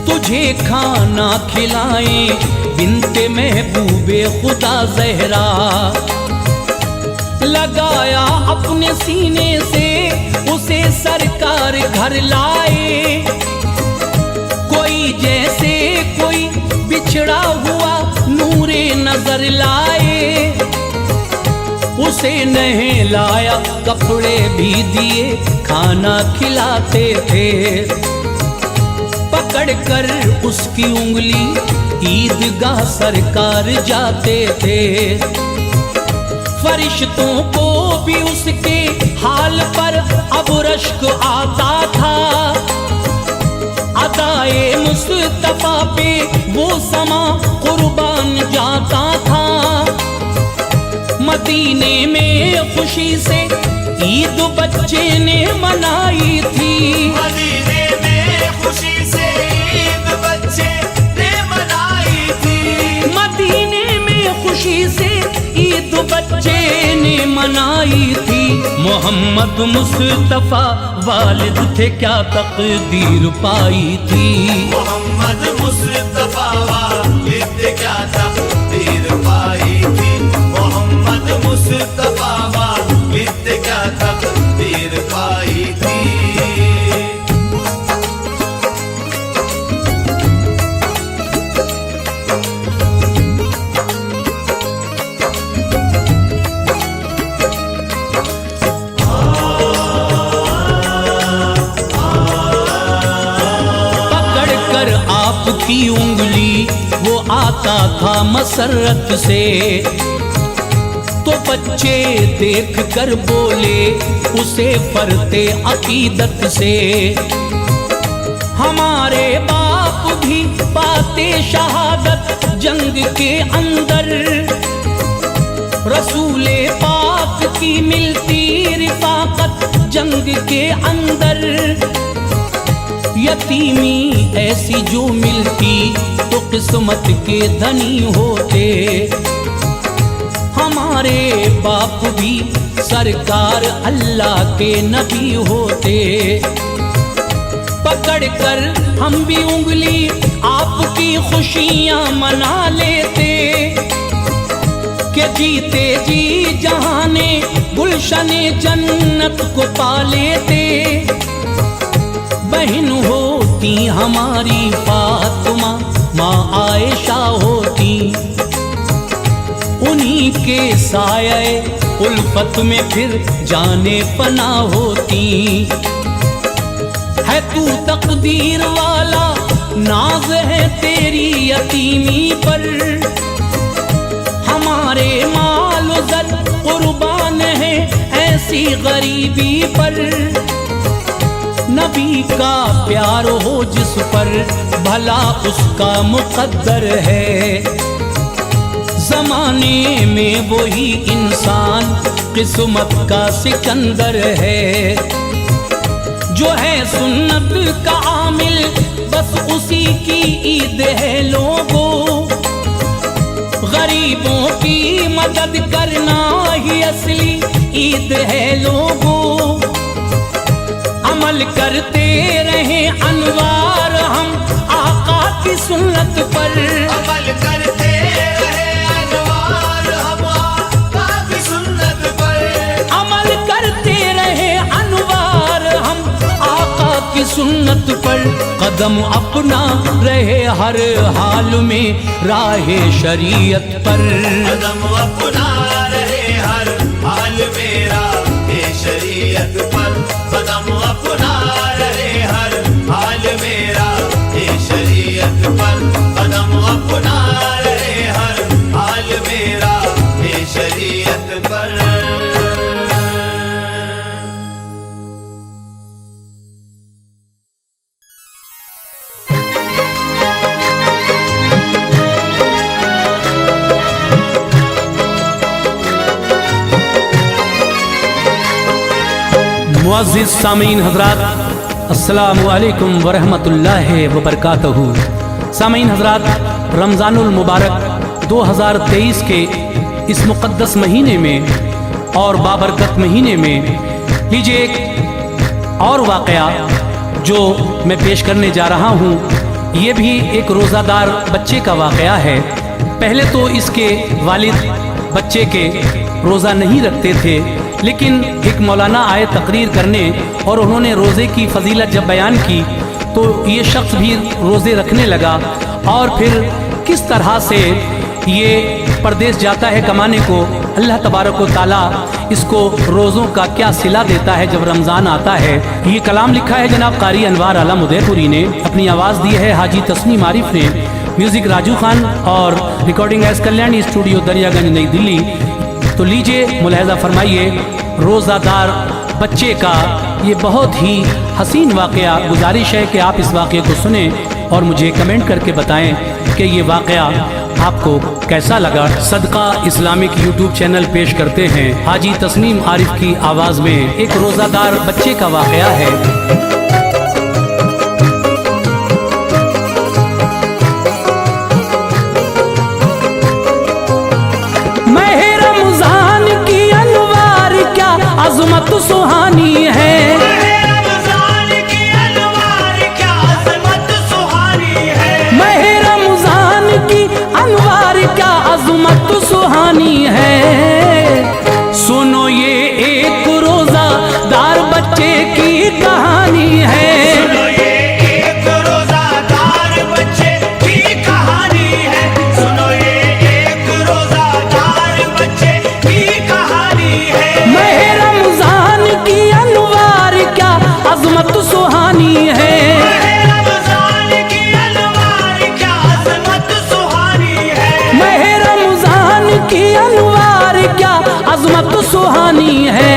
तुझे खाना खिलाएं बिन्ते महबूबे खुदा ज़हरा। लगाया अपने सीने से उसे सरकार घर लाए, कोई जैसे कोई बिछड़ा हुआ नूरे नजर लाए। उसे नहीं लाया कपड़े भी दिए, खाना खिलाते थे। पकड़ कर उसकी उंगली ईदगाह सरकार जाते थे। फरिश्तों को भी उसके हाल पर अब रश्क आता था। अदाए मुस्तफा पे वो समा कुर्बान जाता था। मदीने में खुशी से ईद बच्चे ने मनाई थी। मदीने में खुशी से ईद बच्चे ने मनाई थी। मदीने में खुशी से ईद बच्चे ने मनाई थी। मोहम्मद मुस्तफा वालिद थे, क्या तकदीर पाई थी। मोहम्मद मुस्तफा वालिद क्या तकदीर पाई थी। मोहम्मद मुस्तफा वालिद क्या तकदीर पाई थी। आपकी उंगली वो आता था मसरत से, तो बच्चे देख कर बोले उसे फरते अकीदत से। हमारे बाप भी पाते शहादत जंग के अंदर, रसूले पाक की मिलती रिफाकत जंग के अंदर। यतीमी ऐसी जो मिलती तो किस्मत के धनी होते। हमारे बाप भी सरकार अल्लाह के नबी होते। पकड़ कर हम भी उंगली आपकी खुशियां मना लेते, कि जीते जी जहाने गुलशने जन्नत को पा लेते। बहन होती हमारी फातिमा, माँ आयशा होती, उन्हीं के साये उल्फत में फिर जाने पना होती। है तू तकदीर वाला, नाज है तेरी यतीमी पर। हमारे माल ज़र कुर्बान है ऐसी गरीबी पर। नबी का प्यार हो जिस पर भला उसका मुकद्दर है। जमाने में वही इंसान किस्मत का सिकंदर है। जो है सुन्नत का आमिल बस उसी की ईद है लोगों। गरीबों की मदद करना ही असली ईद है लोगों। अमल करते रहे अनवार हम आका की सुन्नत पर। अमल करते रहे अनवार हम आका की सुन्नत पर। अमल करते रहे अनवार हम आका की सुन्नत पर। कदम अपना रहे हर हाल में राहे शरीयत पर। कदम अपना रहे हर हाल में राहे शरीयत पर। कदम अपना रहे हर हाल में राहे शरीयत पर। कदम अपना रहे हर हाल में राहे शरीयत पर। मुअज़्ज़िज़ सामीन हज़रात अस्सलामु अलैकुम वरहमतुल्लाहि वबरकातहू। सामीन हज़रात, रमज़ानुल मुबारक 2023 के इस मुक़द्दस महीने में और बाबरकत महीने में लीजिए एक और वाक़या जो मैं पेश करने जा रहा हूँ। ये भी एक रोज़ादार बच्चे का वाक़या है। पहले तो इसके वालिद बच्चे के रोज़ा नहीं रखते थे, लेकिन एक मौलाना आए तकरीर करने और उन्होंने रोज़े की फजीलत जब बयान की तो ये शख्स भी रोज़े रखने लगा। और फिर किस तरह से ये परदेश जाता है कमाने को, अल्लाह तबारक व तआला इसको रोज़ों का क्या सिला देता है जब रमज़ान आता है। ये कलाम लिखा है जनाब कारी अनवार आलम उदयपुरी ने, अपनी आवाज़ दी है हाजी तस्नीम आरिफ ने, म्यूज़िक राजू खान और recording S Kalyani studio Daryaganj नई दिल्ली। तो लीजिए मुलाहिज़ा फरमाइए रोज़ादार बच्चे का ये बहुत ही हसीन वाक़या। गुजारिश है कि आप इस वाक़े को सुने और मुझे कमेंट करके बताएं कि ये वाक़या आपको कैसा लगा। सदका इस्लामिक यूट्यूब चैनल पेश करते हैं हाजी तस्नीम आरिफ की आवाज़ में एक रोज़ादार बच्चे का वाक़या है। अज़मत सुहानी है, रमज़ान की अनवार क्या अज़मत सुहानी है। महे रमज़ान की अनवार क्या अज़मत सुहानी है। सुनो ये एक रोज़ादार बच्चे की कहानी है। सुनो ये एक रोज़ादार बच्चे की कहानी है। सुनो ये एक रोज़ादार बच्चे की कहानी है। की अनवार क्या अज़मत सुहानी है। रमज़ान की अनवार क्या अज़मत सुहानी है। महे रमज़ान की अनवार क्या अज़मत सुहानी है।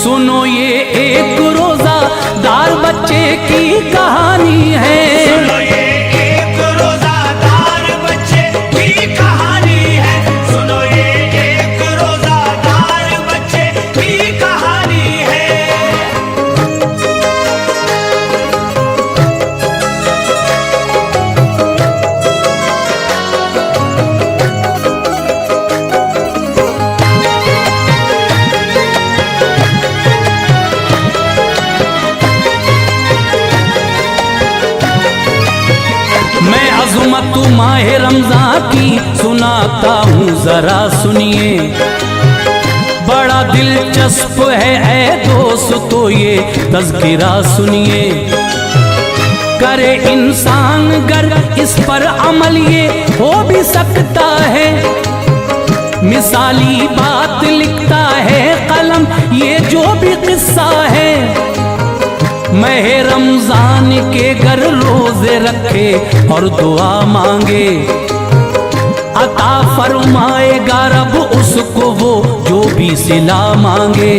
सुनो ये एक रोज़ादार बच्चे की कहानी है। सुनो ये एक रोज़ादार बच्चे की कहानी है। सुनो ये एक रोज़ादार बच्चे की कहानी है। मैं अज़मत माहे रमज़ान की सुनाता हूँ ज़रा सुनिए। बड़ा दिलचस्प है ऐ दोस्तों ये तज़किरा सुनिए। करे इंसान गर इस पर अमल ये हो भी सकता है। मिसाली बात लिखता है कलम ये जो भी किस्सा है। महे रमज़ान के घर रोजे रखे और दुआ मांगे, अता फरमाएगा रब उसको वो जो भी सिला मांगे।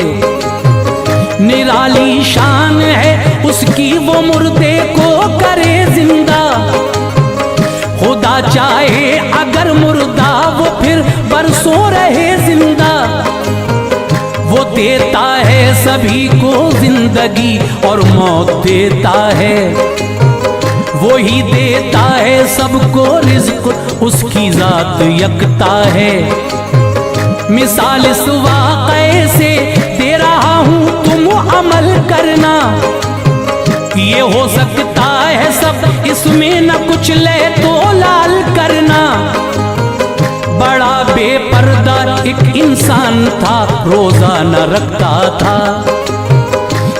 निराली शान उसकी वो मुर्दे को करे जिंदा। खुदा चाहे अगर मुर्दा वो फिर बरसों रहे जिंदा। वो देता है सभी को जिंदगी और मौत देता है। वो ही देता है सबको रिज़्क़, उसकी जात यकता है। मिसाल इस वाक़े से दे रहा हूँ, तुम अमल करना। ये हो सकता है सब इसमें न कुछ ले तो लाल करना। बड़ा बेपर्दा एक इंसान था, रोजा न रखता था।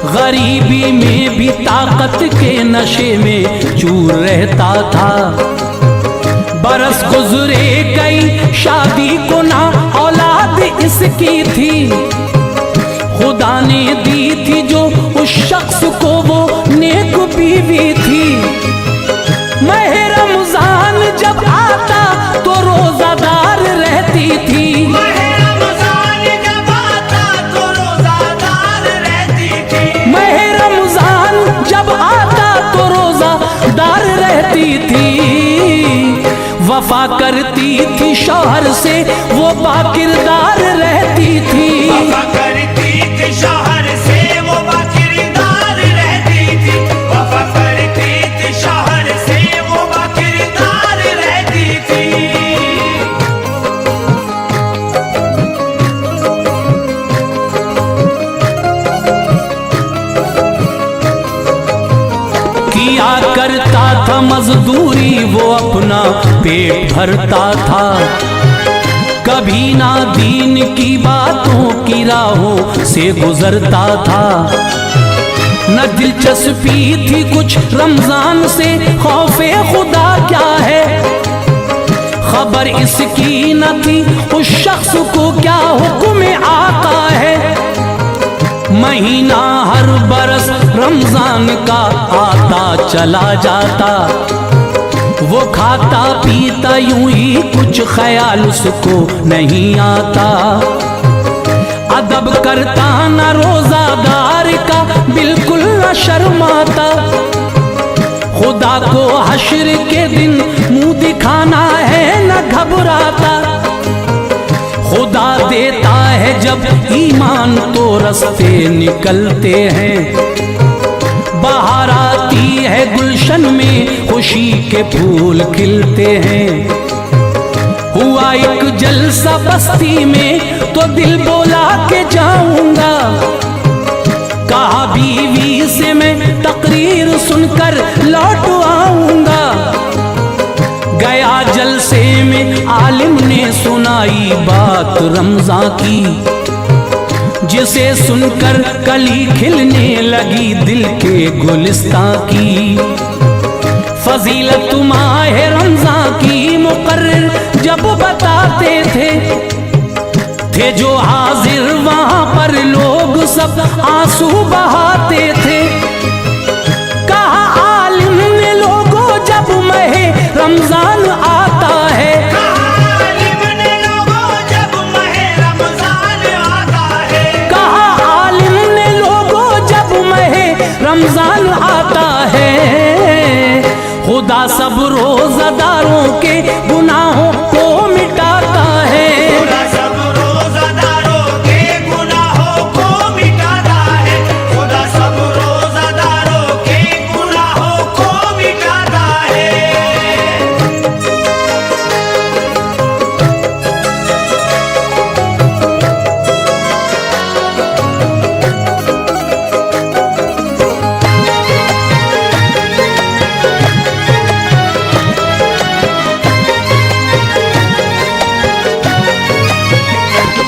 गरीबी में भी ताकत के नशे में चूर रहता था। बरस गुजरे कई शादी को ना औलाद इसकी थी। खुदा ने दी थी जो उस शख्स को वो नेक बीवी थी। माह रमजान जब आता तो रोजादार रहती थी। माह रमजान जब आता तो रोजादार रहती थी। माह रमजान जब आता तो रोजादार रहती थी। वफा करती थी शौहर से, वो बाकिरदार रहती थी। वफा करती थी शौहर से, वो बाकिरदार रहती थी। वफा करती थी शौहर से, वो बाकिरदार रहती थी। किया करता था मजदूरी, वो अपना पेट भरता था। कभी ना दीन की बातों की राहों से गुजरता था। न दिलचस्पी थी कुछ रमजान से, खौफे खुदा क्या है खबर इसकी न थी। उस शख्स को क्या हुक्म आका है। महीना हर बरस रमजान का आता चला जाता। वो खाता पीता यूं ही, कुछ ख्याल उसको नहीं आता। अदब करता न रोजादार का, बिल्कुल न शर्माता। खुदा को हश्र के दिन मुंह दिखाना है, न घबराता। खुदा देता है जब ईमान तो रास्ते निकलते हैं। बाहर आती है गुलशन में, खुशी के फूल खिलते हैं। हुआ एक जलसा बस्ती में, तो दिल बोला के जाऊंगा। कहा बीवी से मैं तकरीर सुनकर लौट आऊंगा। गया जलसे में, आलिम ने सुनाई बात रमजान की। जिसे सुनकर कली खिलने लगी दिल के गुलिस्तां की। फजीलत माह रमजान की मुकर्रर जब बताते थे जो हाजिर वहां पर लोग सब आंसू बहाते थे। कहा आलिम ने लोगों जब माह रमजान आता है। रमजान आता है, खुदा सब रोजादारों के गुनाहों को मिटाता है। खुदा सब रोजादारों के गुनाहों को मिटाता है। खुदा सब रोजादारों के गुनाहों को मिटाता है।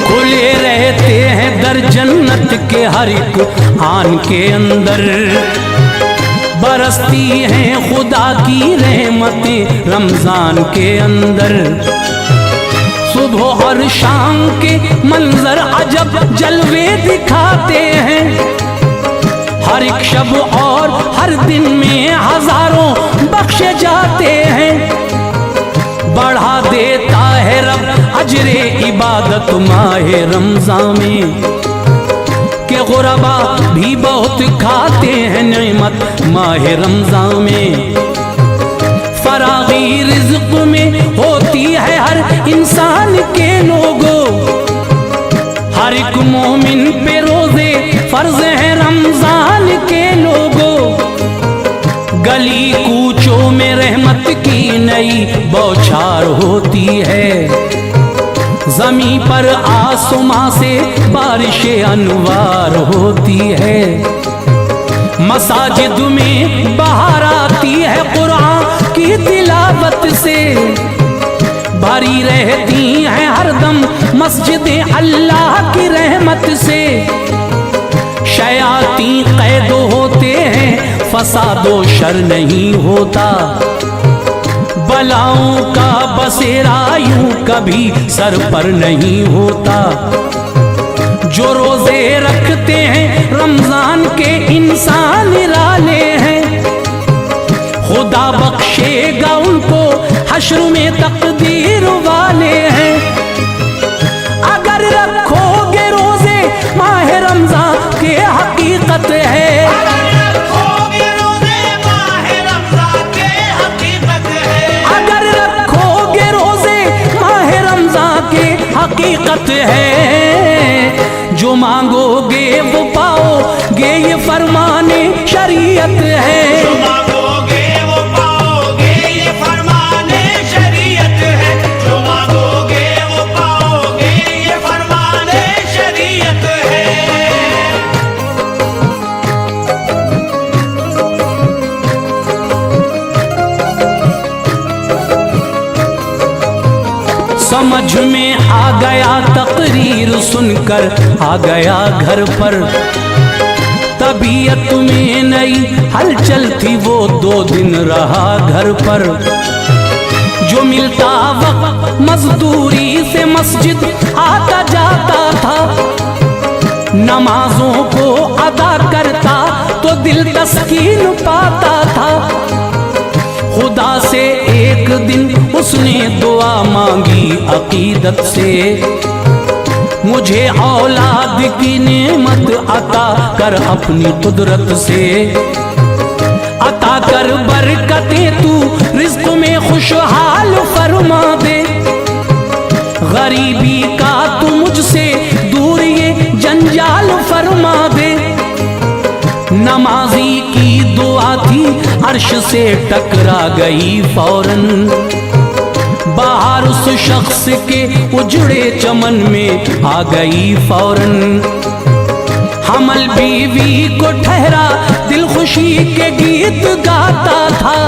खुले रहते हैं दर जन्नत के हर एक आन के अंदर। बरसती हैं खुदा की रहमतें रमजान के अंदर। सुबह और शाम के मंजर अजब जलवे दिखाते हैं। हर एक शब और हर दिन में हजारों बख्शे जाते हैं। बढ़ा देता है रब अजरे इबादत माहे रमजान में, कि गुरबा भी बहुत खाते हैं नेमत माह रमजान में। फरागी रिज़्क़ में होती है हर इंसान के लोगों, हर एक मोमिन पे रोजे फर्ज है रमजान के लोगों। गली कूचों में रहमत की नई बौछार होती है, ज़मीं पर आसमां से बारिशें अनवार होती है। मसाजिद में बहार आती है कुरान की तिलावत से, भरी रहती हैं हरदम मस्जिदें अल्लाह की रहमत से। शयाती कैद होते हैं, फसादो शर नहीं होता, बलाओं का बसेरा यूं कभी सर पर नहीं होता। जो रोजे रखते हैं रमजान के इंसान निराले हैं, खुदा बख्शेगा उनको हश्र में तकदीर वाले हैं। अगर रखोगे रोजे माह रमजान के हकीकत है, अगर रखोगे रोजे माह रमजान के हकीकत है, अगर रखोगे रोजे माह रमजान के हकीकत है। जो मांगोगे वो पाओगे ये फरमाने शरीयत है। जो मांगोगे वो पाओगे ये फरमाने शरीयत है, जो मांगोगे वो पाओगे ये फरमाने शरीयत है। समझ में आ गया तकरीर सुनकर आ गया घर पर, तबीयत में नई हलचल थी वो 2 दिन रहा घर पर। जो मिलता वक्त मजदूरी से मस्जिद आता जाता था, नमाजों को अदा करता तो दिल तस्कीन पाता था। खुदा से एक दिन उसने दुआ मांगी अकीदत से, मुझे औलाद की नेमत अता कर अपनी कुदरत से। अता कर बरकतें तू रिज़्क़ में खुशहाल फरमा दे, गरीबी का तू मुझसे दूर ये जंजाल फरमा दे। नमाजी की दुआ थी अर्श से टकरा गई फौरन, बाहर उस शख्स के उजड़े चमन में आ गई फौरन। हमल बीवी को ठहरा दिल खुशी के गीत गाता था,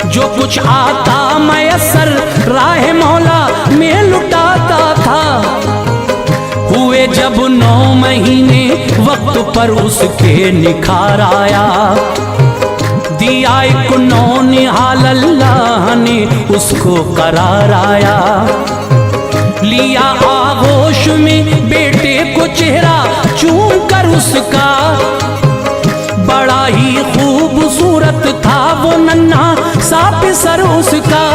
जो कुछ आता मयसर राह मौला में लुटाता था। हुए जब 9 महीने वक्त पर उसके निखार आया, दिया एक नौनिहाल अल्लाह ने उसको करार आया। लिया आगोश में बेटे को चेहरा चूम कर उसका, बड़ा ही खूबसूरत था वो नन्हा सा पिसर उसका।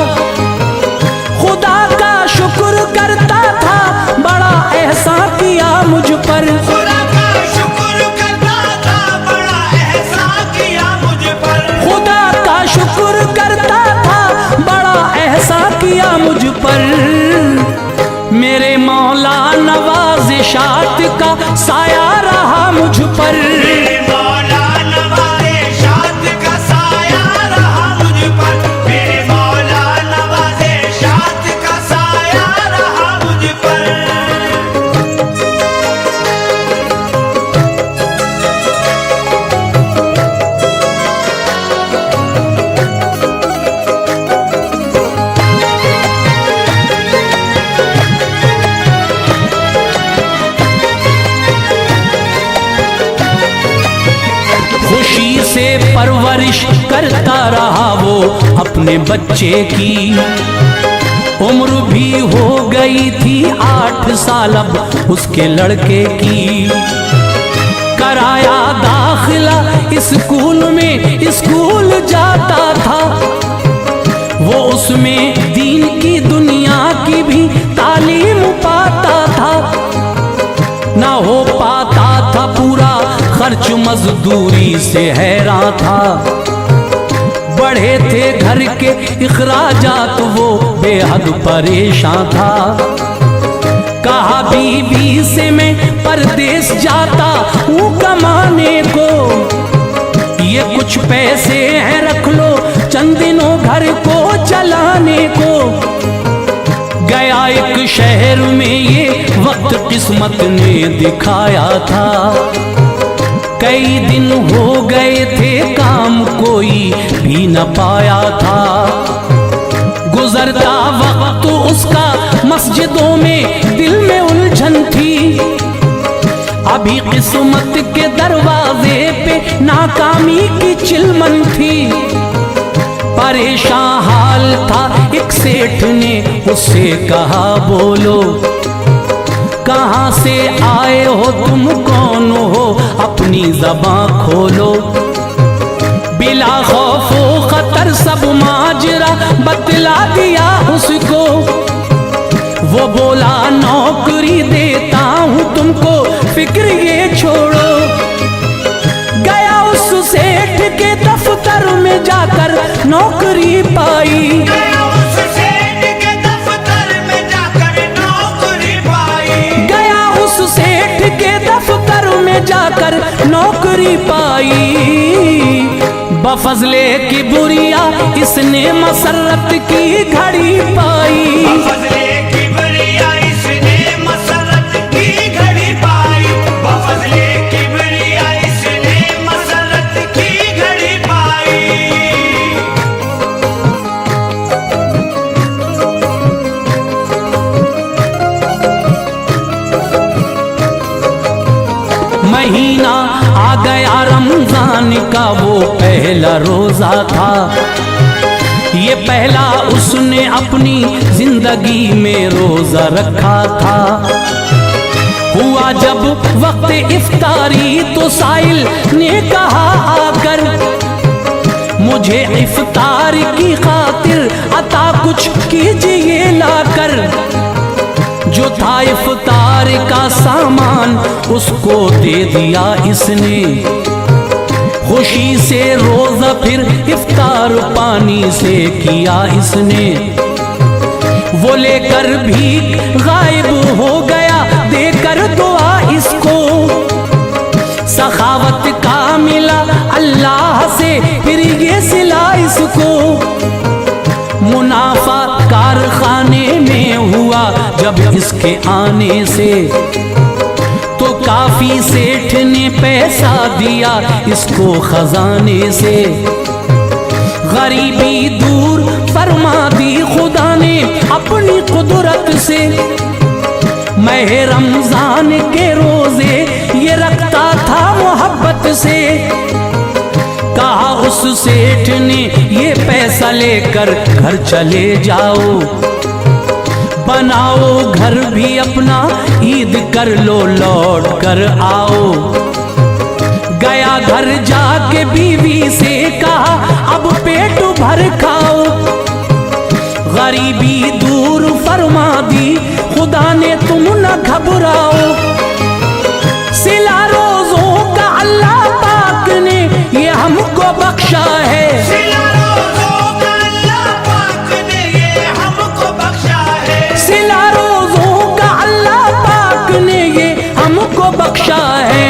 खुदा का शुक्र करता था, बड़ा एहसान किया मुझ पर। खुदा का शुक्र करता था, बड़ा एहसान किया मुझ पर। खुदा का शुक्र करता था, बड़ा एहसान किया मुझ पर। मेरे मौला नवाज़िशात का साया रहा मुझ पर। मेरे मौला नवाज़िशात का साया रहा मुझ पर, मेरे मौला नवाज़िशात का साया रहा मुझ पर। खुशी से परवरिश करता रहा वो अपने बच्चे की, उम्र भी हो गई थी 8 साल अब उसके लड़के की। कराया दाखिला स्कूल में, स्कूल जाता था वो, उसमें दीन की दुनिया की भी तालीम पाता था। ना हो पाता था खर्च मजदूरी से हैरान था। बढ़े थे घर के इखराजात वो बेहद परेशान था। कहा बीवी से मैं परदेश जाता हूँ कमाने को, ये कुछ पैसे हैं रख लो चंद दिनों घर को चलाने को। गया एक शहर में ये वक्त किस्मत ने दिखाया था। कई दिन हो गए थे काम कोई भी न पाया था। गुजरता वक्त उसका मस्जिदों में दिल में उलझन थी। अभी किस्मत के दरवाजे पे नाकामी की चिलमन थी। परेशान हाल था एक सेठ ने उससे कहा बोलो कहाँ से आए हो तुम कौन हो अपनी ज़बान खोलो। बिला खौफो खतर सब माजरा बतला दिया उसको। वो बोला नौकरी देता हूँ तुमको फिक्र ये छोड़ो। गया उस सेठ के दफ्तर में जाकर नौकरी पाई। गया उस सेठ के दफ्तर में जाकर नौकरी पाई। गया उस सेठ के दफ्तर में जाकर नौकरी पाई। बफजले की बुरिया इसने मसरत की घड़ी पाई। बफजले की बुरिया इसने मसरत की घड़ी पाई। बफजले की बुरिया इसने मसरत की घड़ी पाई। महीना आ गया रमजान का वो पहला रोजा था। ये पहला उसने अपनी जिंदगी में रोजा रखा था। हुआ जब वक्त इफ्तारी तो साइल ने कहा आकर मुझे इफ्तार की खातिर अता कुछ कीजिए लाकर। जो था इफ्तार का सामान उसको दे दिया इसने। खुशी से रोजा फिर इफ्तार पानी से किया इसने। वो लेकर भी गायब हो गया देकर दुआ इसको। सखावत का मिला अल्लाह से फिर ये सिला इसको। मुनाफा कारखाने में हुआ जब इसके आने से तो काफी सेठ ने पैसा दिया इसको खजाने से। गरीबी दूर फरमा दी खुदा ने अपनी कुदरत से। मह रमजान के रोजे ये रखता था मोहब्बत से। कहा उस सेठ ने ये पैसा लेकर घर चले जाओ। बनाओ घर भी अपना ईद कर लो लौट कर आओ। गया घर जाके बीवी से कहा अब पेट भर खाओ। गरीबी दूर फरमा दी खुदा ने तुम न घबराओ। सिला रोजों का अल्लाह पाक ने ये हमको बख्शा है। सिला रोज़ों का अल्लाह पाक ने ये हमको बख्शा है। सिला रोजों का अल्लाह पाक ने ये हमको बख्शा है।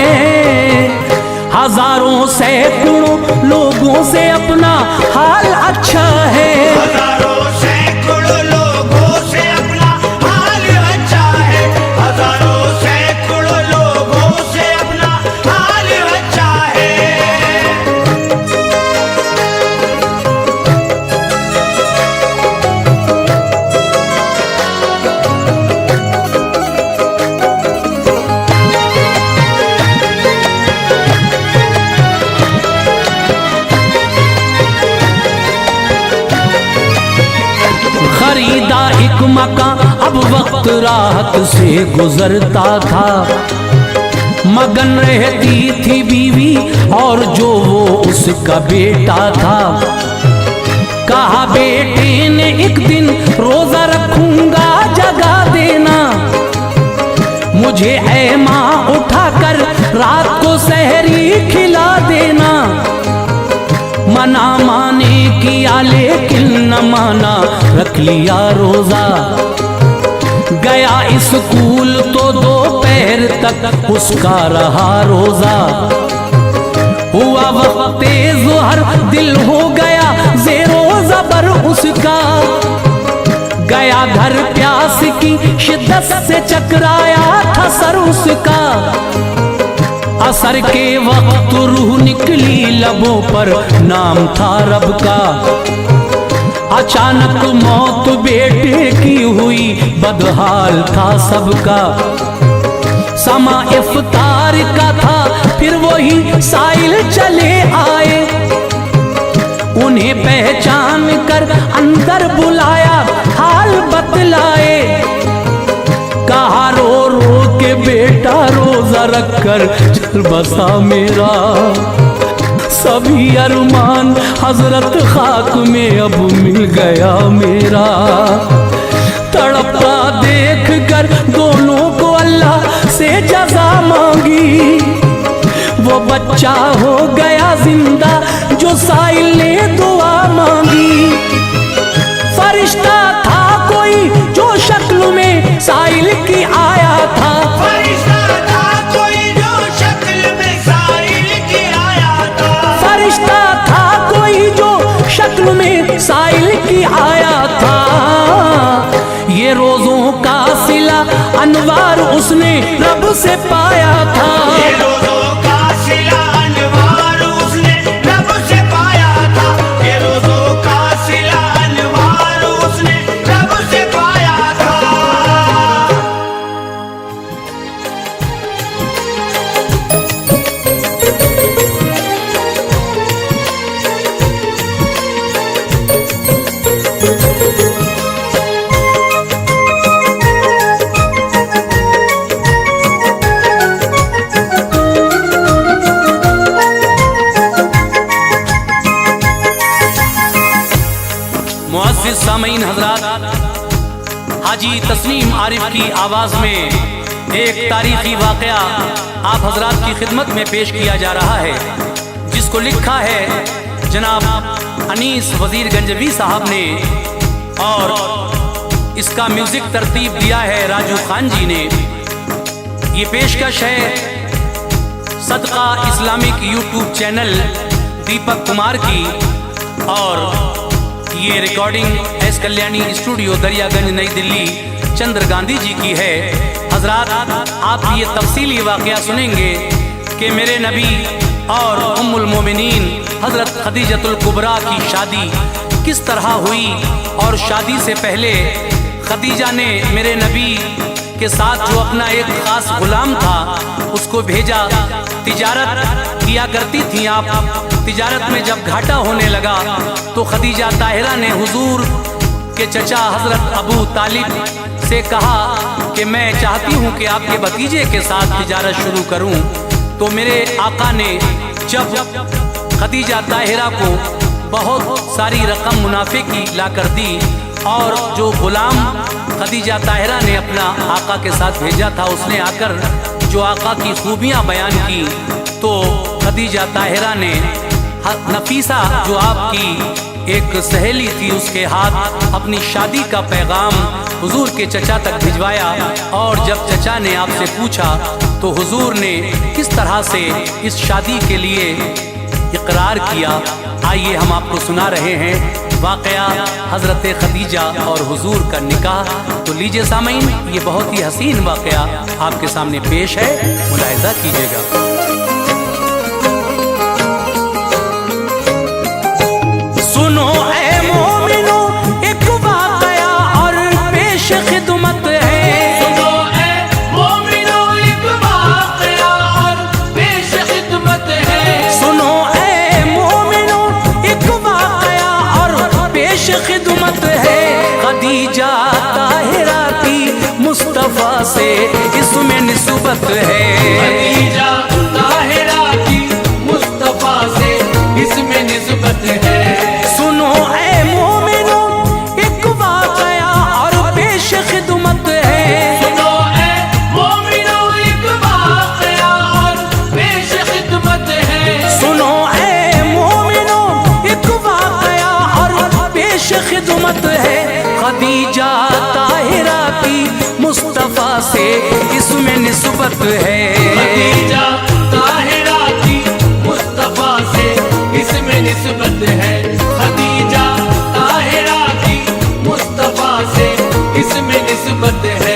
हजारों सैकड़ों लोगों से अपना हाल अच्छा है। हजारों सैकड़ों लोगों से अपना हाल अच्छा है। हजारों सैकड़ों लोगों से अपना हाल अच्छा है। खरीदा एक मकान अब वक्त राहत से गुजरता था। मगन रहती थी बीवी और जो वो उसका बेटा था। कहा बेटे ने एक दिन रोजा रखूंगा जगा देना। मुझे ऐ माँ उठाकर रात को सहरी खिला देना। मना माने किया लेकिन न माना, रख लिया रोजा। गया स्कूल तो दोपहर तक उसका रहा रोजा। हुआ वक्ते ज़ुहर दिल हो गया ज़ेरो ज़बर उसका। गया घर प्यास की शिद्दत से चकराया था सर उसका। असर के वक्त रूह निकली लबों पर, नाम था रब का। अचानक मौत बेटे की हुई, बदहाल था सबका। समा इफ्तार का था फिर वही साइल चले आए। उन्हें पहचान कर अंदर बुलाया, हाल बतलाए। कहा रो रो के बेटा रोजा रखकर चल बसा मेरा। सभी अरमान हजरत खाक में अब मिल गया मेरा। तड़पता देख कर दोनों को अल्लाह से जज़ा मांगी। वो बच्चा हो गया जिंदा जो साइल ने दुआ मांगी। फरिश्ता था कोई जो शक्ल में साइल की आया था। फरिश्ता था कोई जो शक्ल में साइल की आया था। फरिश्ता था कोई जो शक्ल में साइल की आया था। ये रोजों का सिला अनवार उसने रब से पाया था। ये रोजों का सिला अनवार उसने रब से पाया था। ये रोजों का सिला अनवार उसने रब से पाया था। मुअज़्ज़िज़ सामीन हज़रात, हाजी तस्नीम आरिफ की आवाज़ में एक तारीखी वाक़या आप हज़रात की खिदमत में पेश किया जा रहा है, जिसको लिखा है जनाब अनीस वज़ीर गंजवी साहब ने और इसका म्यूज़िक तरतीब दिया है राजू खान जी ने। ये पेशकश है सदका Islamic YouTube channel Deepak Kumar की, और ये recording S Kalyani studio Daryaganj नई दिल्ली चंद्र गांधी जी की है। हजरात, आप ये तफसीली वाक़या सुनेंगे कि मेरे नबी और उम्मुल मोमिनीन हज़रत खदीजतुल कुबरा की शादी किस तरह हुई, और शादी से पहले खदीजा ने मेरे नबी के साथ जो अपना एक ख़ास गुलाम था उसको भेजा। तिजारत किया करती थी आप। तिजारत में जब घाटा होने लगा तो खदीजा ताहिरा ने हुजूर के चचा हज़रत अबू तालिब से कहा कि मैं चाहती हूँ कि आपके भतीजे के साथ तिजारत शुरू करूँ। तो मेरे आका ने जब खदीजा ताहिरा को बहुत सारी रकम मुनाफे की ला कर दी, और जो गुलाम खदीजा ताहिरा ने अपना आका के साथ भेजा था उसने आकर जो आका की खूबियाँ बयान की, तो खदीजा ताहिरा ने नफीसा जो आपकी एक सहेली थी उसके हाथ अपनी शादी का पैगाम हुजूर के चचा तक भिजवाया। और जब चचा ने आपसे पूछा तो हुजूर ने किस तरह से इस शादी के लिए इकरार किया, आइए हम आपको सुना रहे हैं वाक़या हज़रत खदीजा और हुजूर का निकाह। तो लीजिए सामीन, ये बहुत ही हसीन वाक़या आपके सामने पेश है, मुलाहिज़ा कीजिएगा। सुनो ऐ मोमिनो एक वाक़या और पेश खिदमत है। सुनो ऐ मोमिनो एक वाक़या और पेश खिदमत है। सुनो ऐ मोमिनो एक वाक़या और पेश खिदमत है। खदीजा ताहिरा की मुस्तफ़ा से इसमें निस्बत है। खदीजा ताहिरा की मुस्तफ़ा से इसमें निस्बत है। सुनो ऐ मोमिनो एक वाक़या और पेश खिदमत है। सुनो ऐ मोमिनो निस्बत है। खदीजा ताहिरा की मुस्तफा से किसमें निस्बत है। खदीजा ताहिरा की मुस्तफा से किसमें निस्बत है।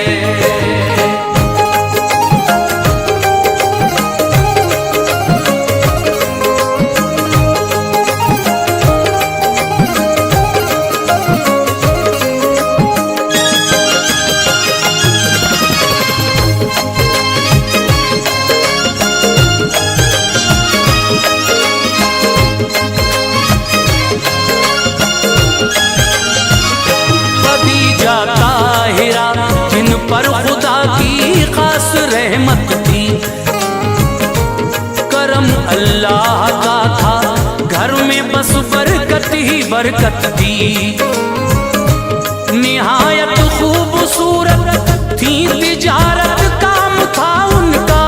खदीजा ताहिरा जिन पर खुदा की खास रहमत थी, करम अल्लाह का था, घर में बस बरकत ही बरकत थी। निहायत खूबसूरत थी, तिजारत काम था उनका,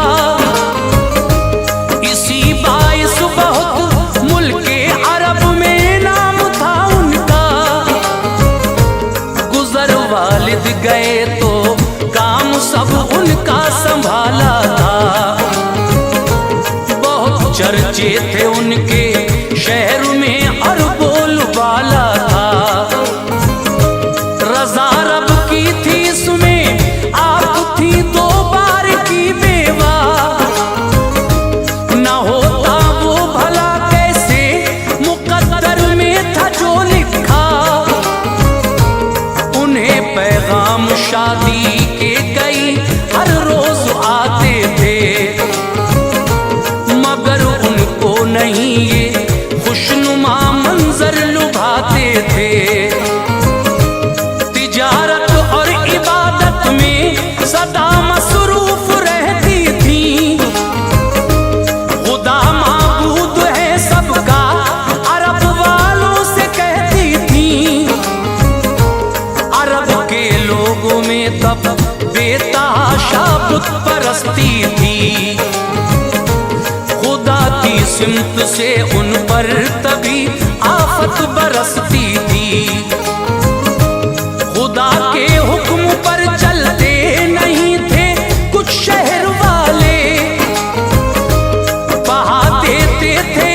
इसी बाइस बहुत मुल्के अरब में नाम था उनका। गुजर वालिद गए तो काम सब उनका संभाला था, बहुत चर्चे थे उनके शहर में और बोलबाला था। रजा रब की थी इसमें आप थी दो बार की बेवा, न होता वो भला कैसे मुकद्दर में था जो लिखा। उन्हें पैगाम शादी के कई हर रोज आते थे, मगर उनको नहीं ये खुशनुमा मंजर लुभाते थे। तिजारत और इबादत में सदा मसरूफ रहती थी, खुदा माबूद है सबका अरब वालों से कहती थी। अरब के लोगों में तब बेतहाशा बुत परस्ती थी, खुदा की सिमत से उन पर तभी आफत बरसती थी। खुदा के हुक्म पर चलते नहीं थे कुछ शहर वाले, बहा देते थे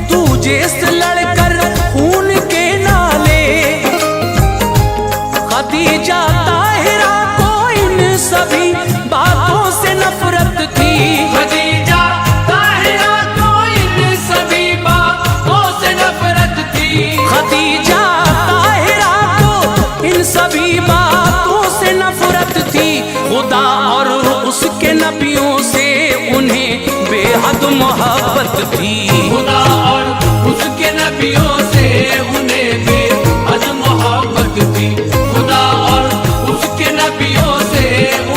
तुझे से लड़कर खून के नाले। खदीजा ताहिरा को इन सभी बातों से नफरत थी। खदीजा ताहिरा को इन सभी बातों से नफरत थी। खदीजा ताहिरा को इन सभी बातों से नफरत थी। खुदा और उसके नबियों से उन्हें बेहद मोहब्बत थी। खुदा और उसके नबियों से उन्हें बेहद मोहब्बत थी। खुदा और उसके नबियों से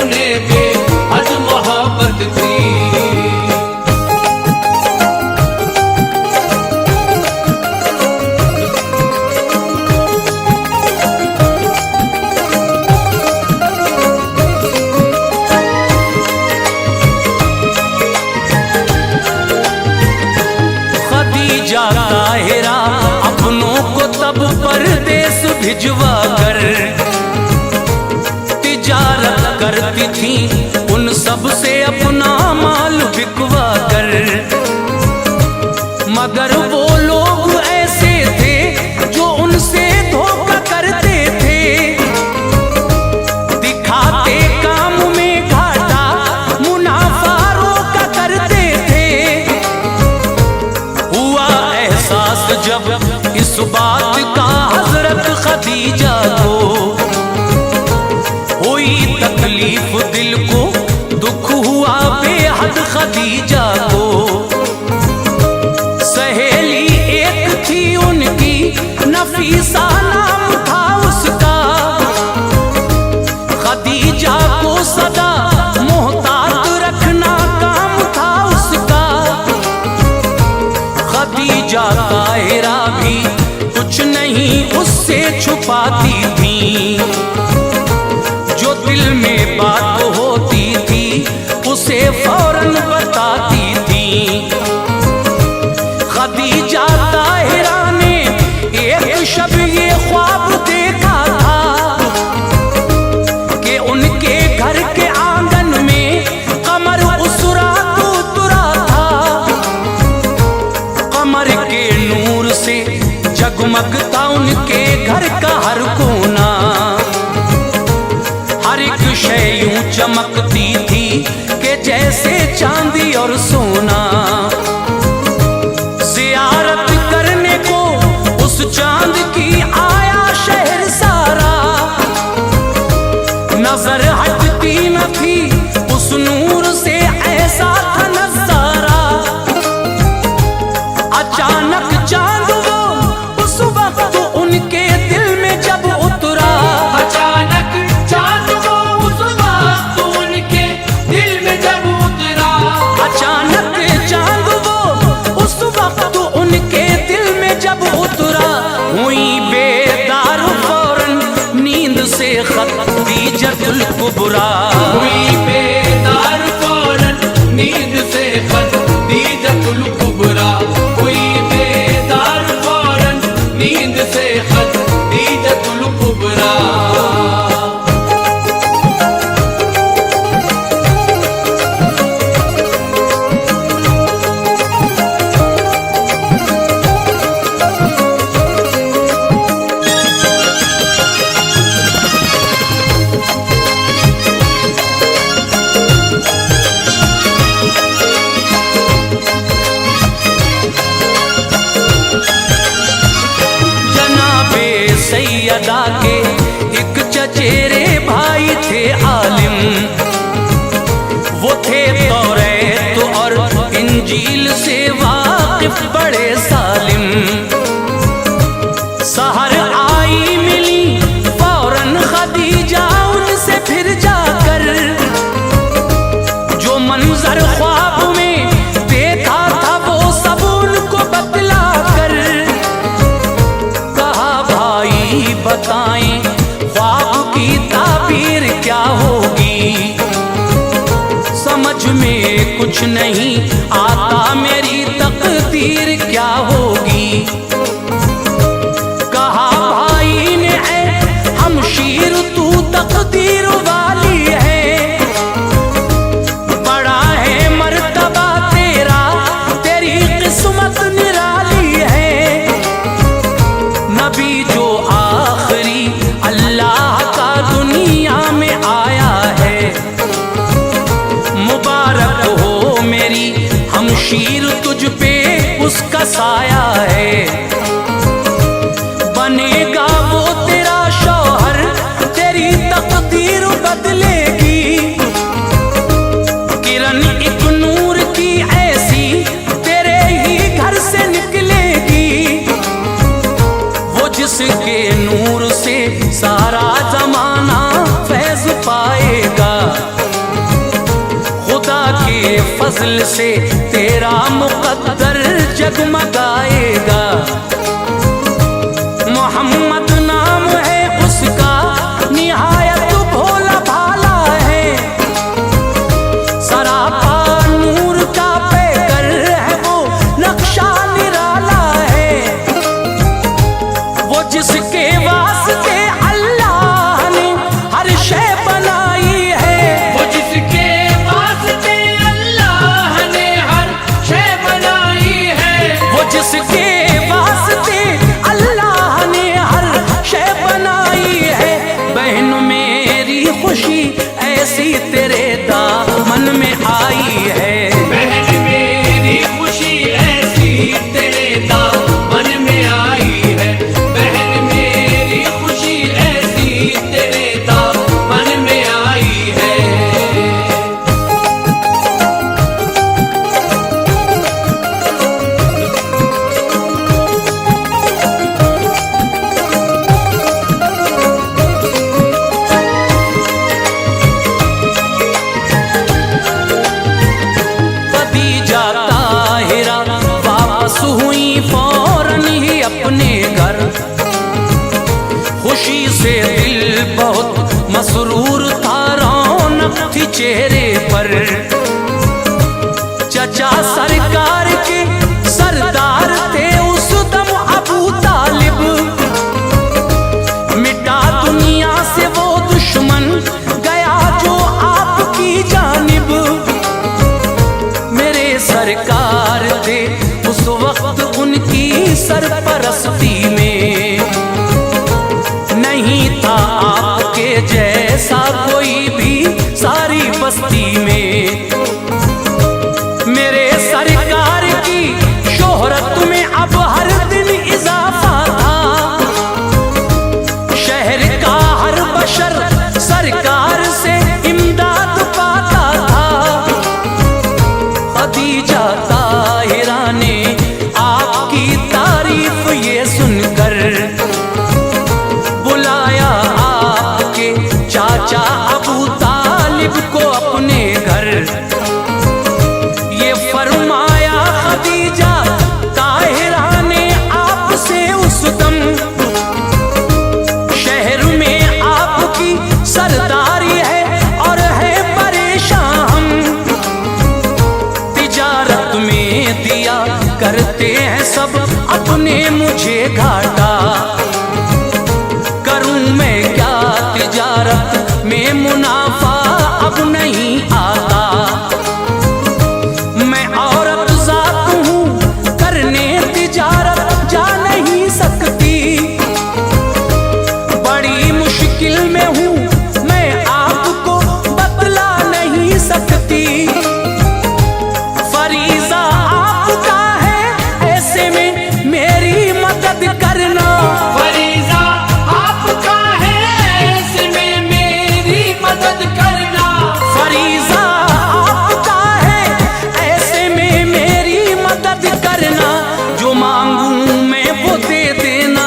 उन्हें बेहद मोहब्बत थी। खदीजा ताहिरा अपनों को तब परदेस भिजवा कर तिजारत करती थी, उन सब से अपना माल बिकवा कर। मगर वो लोग ऐसे थे जो उनसे धोखा करते थे, दिखाते काम में घाटा मुनाफा रोका करते थे। हुआ एहसास जब इस बात का हजरत खदीजा को, हुई तकलीफ दिल को, दुख हुआ बेहद खदीजा को। सहेली एक थी उनकी, नफीसा नाम था उसका, खदीजा को सदा मोहतात रखना काम था उसका। खदीजा ताहिरा भी कुछ नहीं उससे छुपाती थी, जो दिल में बात होती थी उसे फौरन बताती थी। खदीजा ताहिरा ने एक शब ये ख्वाब देखा था कि उनके घर के आंगन में कमर से जगमगता उनके घर का हर कोना। हर एक शय यूं चमकती थी कि जैसे चांदी और सोना। ज़ियारत करने को उस चांद की आया शहर सारा। नजर हटती न थी उस नूर से, ऐसा था नजारा। अचानक चांद वो उस वक्त उनके दिल में जब उतरा। अचानक चांद वो उस वक्त उनके दिल में जब उतरा। अचानक चांद वो उस वक्त उनके दिल में जब उतरा। हुई बेदार फौरन नींद से खदीजतुल कुबरा। हुई बेदार फौरन नींद से खदीजतुल कुबरा। हुई बेदार फौरन नींद से खदीजतुल कुबरा। सैयदा के एक चचेरे भाई थे आलिम। वो थे तौरात और इंजील से वाकिफ बड़े सालिम। सहर आई मिली फौरन खदीजा उनसे फिर जाकर। जो मंजर ख्वाब में देखा था वो सब उनको बतला कर। बताएं ख्वाब की ताबीर क्या होगी। समझ में कुछ नहीं आता मेरी तकदीर क्या होगी। कहा भाई ने ऐ हमशीर तू तकदीर वाली है। बड़ा है मर्तबा तेरा, तेरी किस्मत निराली है। नबी जो अल्लाह का दुनिया में आया है। मुबारक हो मेरी हमशीर तुझ पे उसका साया है। बनेगा वो तेरा शौहर, तेरी तकदीर बदलेगी। किरण एक नूर की ऐसी तेरे ही घर से निकलेगी। वो जिसके नूर से सारा जमाना फैज पाएगा। खुदा के फजल से तेरा मुकद्दर जगमगाएगा। मोहम्मद नाम है उसका, निहायत भोला भाला है। सरापा नूर का पैकर है वो, नक्शा निराला है। वो जिसके वास्ते अल्लाह ने हर शय बनाई है। वो जिसके वास्ते अल्लाह ने हर शय बनाई है। वो जिसके वास्ते अल्लाह ने हर शय बनाई है। बहन मेरी खुशी ऐसी तेरे दामन में आई है। बहन मेरी खुशी ऐसी तेरे दामन में आई है। बहन मेरी खुशी ऐसी तेरे दामन में आई है। खदीजा ताहिरा वापस हुई फौरन ही अपने घर। खुशी से दिल बहुत मसरूर था, रौनक थी चेहरे पर। चचा सरकार के सरदार थे उस दम अबू तालिब। मिटा दुनिया से वो दुश्मन गया जो आपकी जानिब। सरकार थे उस वक्त उनकी सरपरस्ती में। नहीं था आपके जैसा कोई भी सारी बस्ती में। मेरे सरकार की शोहरत में अब हर दिन इजाफा था। शहर का हर बशर सरकार से इमदाद पाता था। खदीजा ताहिरा ने आपकी तारीफ ये सुनकर बुलाया आपके चाचा अबू तालिब को अपने घर। ये फरमाया खदीजा ताहिरा ने आपसे उस दम, शहर में आपकी सरदारी है और है परेशान हम। तिजारत में दिया करते हैं सब अपने मुझे घाटा। करूं मैं क्या तिजारत में मुनाफा अब नहीं आता। मैं औरत जात हूँ करने तिजारत जा नहीं सकती। बड़ी मुश्किल में हूँ मैं आपको बतला नहीं सकती। फरीजा आपका है ऐसे में मेरी मदद करना। फरीजा आपका है ऐसे में मेरी मदद करना। फरीजा आपका है ऐसे में मेरी मदद करना। जो मांगूं मैं वो दे देना,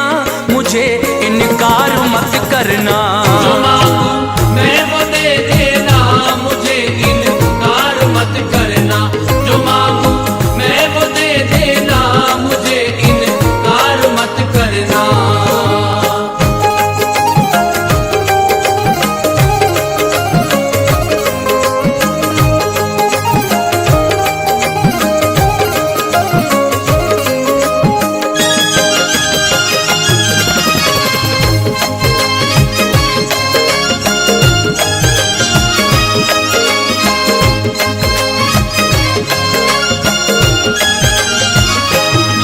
मुझे इनकार मत करना। जो मांगूं मैं वो दे देना, मुझे इनकार मत करना। जो मांगूं मैं वो दे देना, मुझे इनकार मत करना।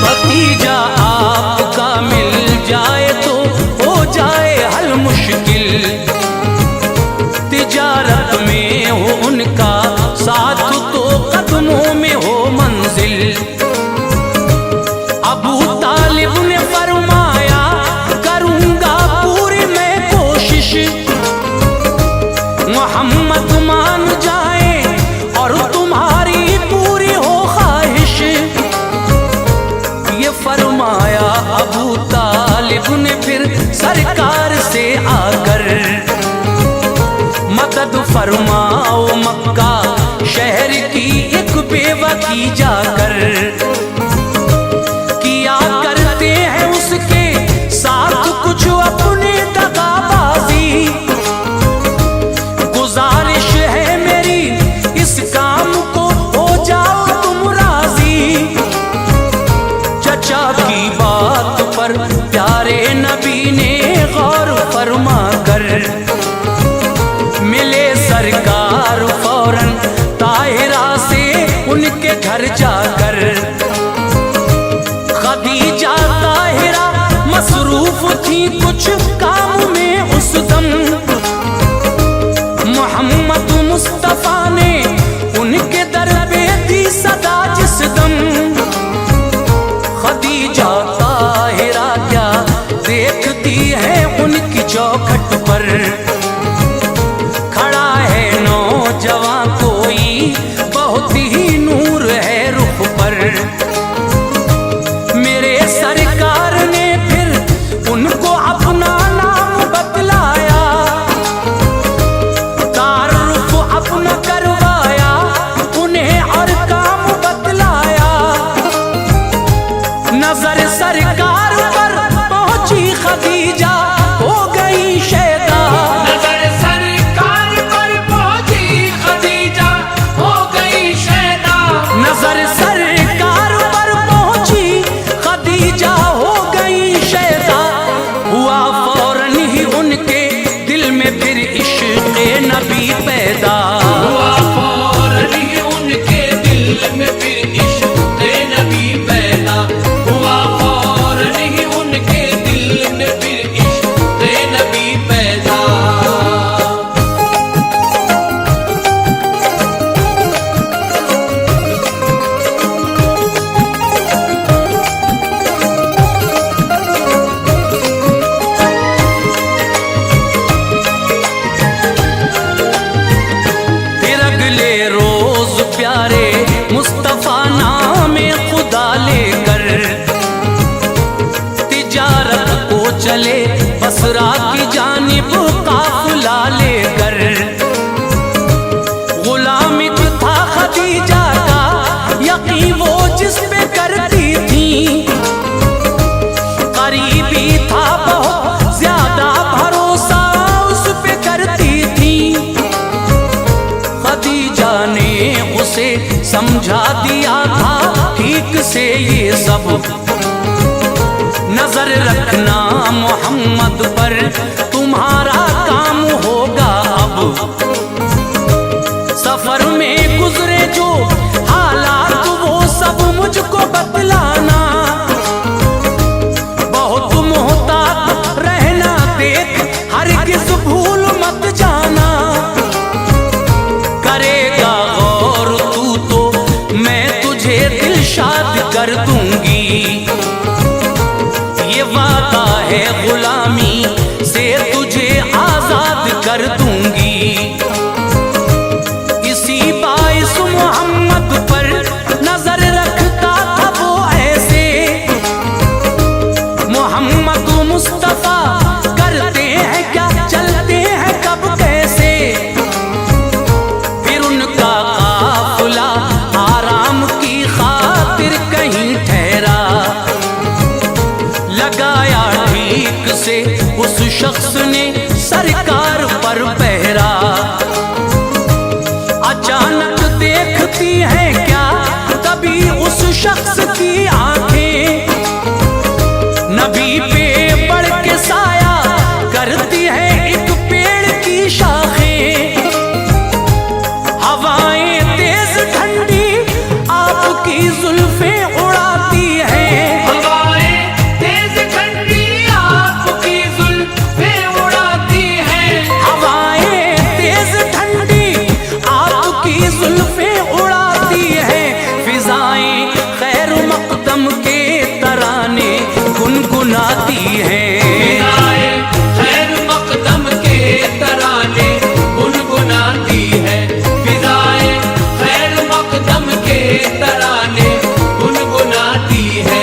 भतीजा आपका मिल जाए तो हो जाए हल मुश्किल। तिजारत में हो उनका साथ तो कदमों में हो मंजिल। अबू तालिब ने फरमाया करूंगा पूरी मैं कोशिश। मोहम्मद मान जाए और तुम्हारी पूरी हो ख्वाहिश। ये फरमाया अबू तालिब ने फिर सरकार से आकर, मदद फरमाओ मक्का शहर की एक बेवा की जाकर। किया करते हैं उसके साथ कुछ अपने दगाबाजी। गुजारिश है मेरी इस काम को हो जाओ तुम राजी। चचा की बात पर प्यारे नबी ने गौर फरमा कर मिले सरकार फौरन ताहिरा से उनके घर जाकर। खदीजा ताहिरा मसरूफ थी कुछ काम में उस दम। मोहम्मद मुस्तफा ने उनके दर पे दी सदा जिस दम। खदीजा ताहिरा क्या देखती है उनकी चौखट पर। खड़ा है नौजवां कोई बहुत ही नूर है रुख पर। मेरे सरकार ने फिर उनको अपना नाम बतलाया। तारुफ अपना करवाया उन्हें और काम बतलाया। नजर सरकार पर पहुंची खदीजा हो गई शैदा। नजर सरकार पर पहुंची खदीजा हो गई शैदा। नजर सरकार पर पहुंची खदीजा हो गई शैदा। हुआ फौरन ही उनके दिल में फिर इश्क़ नबी पैदा। हुआ फौरन ही उनके दिल में फिर इश्क़ नबी पैदा। हुआ फौरन नजर रखना मोहम्मद पर, तुम्हारा काम होगा अब। सफर में गुजरे जो हालात वो सब मुझको बतलाना, बहुत मोहतात रहना देख हरगिज़ भूल मत जाना। करेगा गौर तू तो मैं तुझे दिलशाद कर दूंगी, ये वादा है गुलामी से तुझे आजाद कर दूंगी। इसी बाइस मोहम्मद पर नजर रखता था वो ऐसे, मोहम्मद मुस्तफा करते हैं क्या चलते हैं कब कैसे। फिर उनका काफिला आराम की खातिर कहीं ठहरा, लगाया ठीक से उस शख्स ने सरकार पर पहरा। अचानक देखती है क्या तभी उस शख्स की आंखें, नबी पे बढ़ के साया करती है एक पेड़ की शाखें। हवाएं तेज ठंडी आपकी जुल्फें उड़ाती हैं, जुल्फें उड़ाती है। फिजाएं खैर मकदम के तराने गुनगुनाती हैं, खैर मकदम के तराने गुनगुनाती है। फिजाएं खैर मकदम के तराने गुनगुनाती है।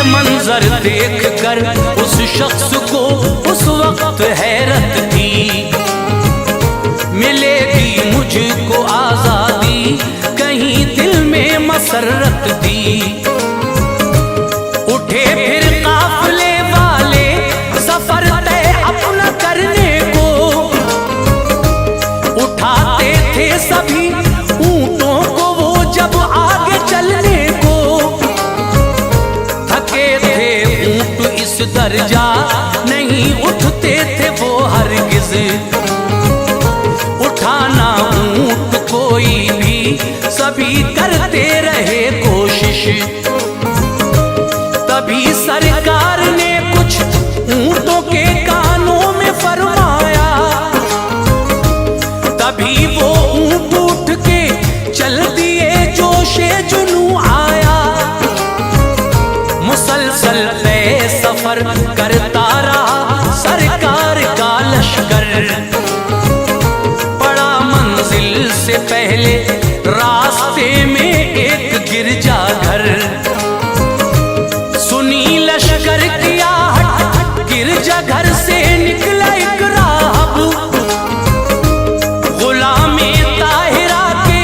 मंजर देख कर उस शख्स को उस वक्त हैरत थी, मिलेगी मुझको आजादी कहीं दिल में मसरत थी। उठे फिर काफिले वाले सफर तय अपना करने को, उठाते थे सभी ऊंटों को वो जब आगे चलने को। थके थे ऊंट इस दर्जा नहीं उठते थे वो हरगिज़, उठाना ऊंट कोई भी सभी करते रहे कोशिश। तभी सरकार ने कुछ ऊंटों के कानों में फरमाया, तभी वो ऊंट उठ के चल दिए जोशे जुनू आया। मुसलसल तय सफर करता रहा सरकार का लश्कर, पड़ा मंजिल से पहले रास्ते में एक गिरजा घर। सुनी लश्कर की आहट गिरजा घर से निकला एक राहब, गुलामे ताहिरा के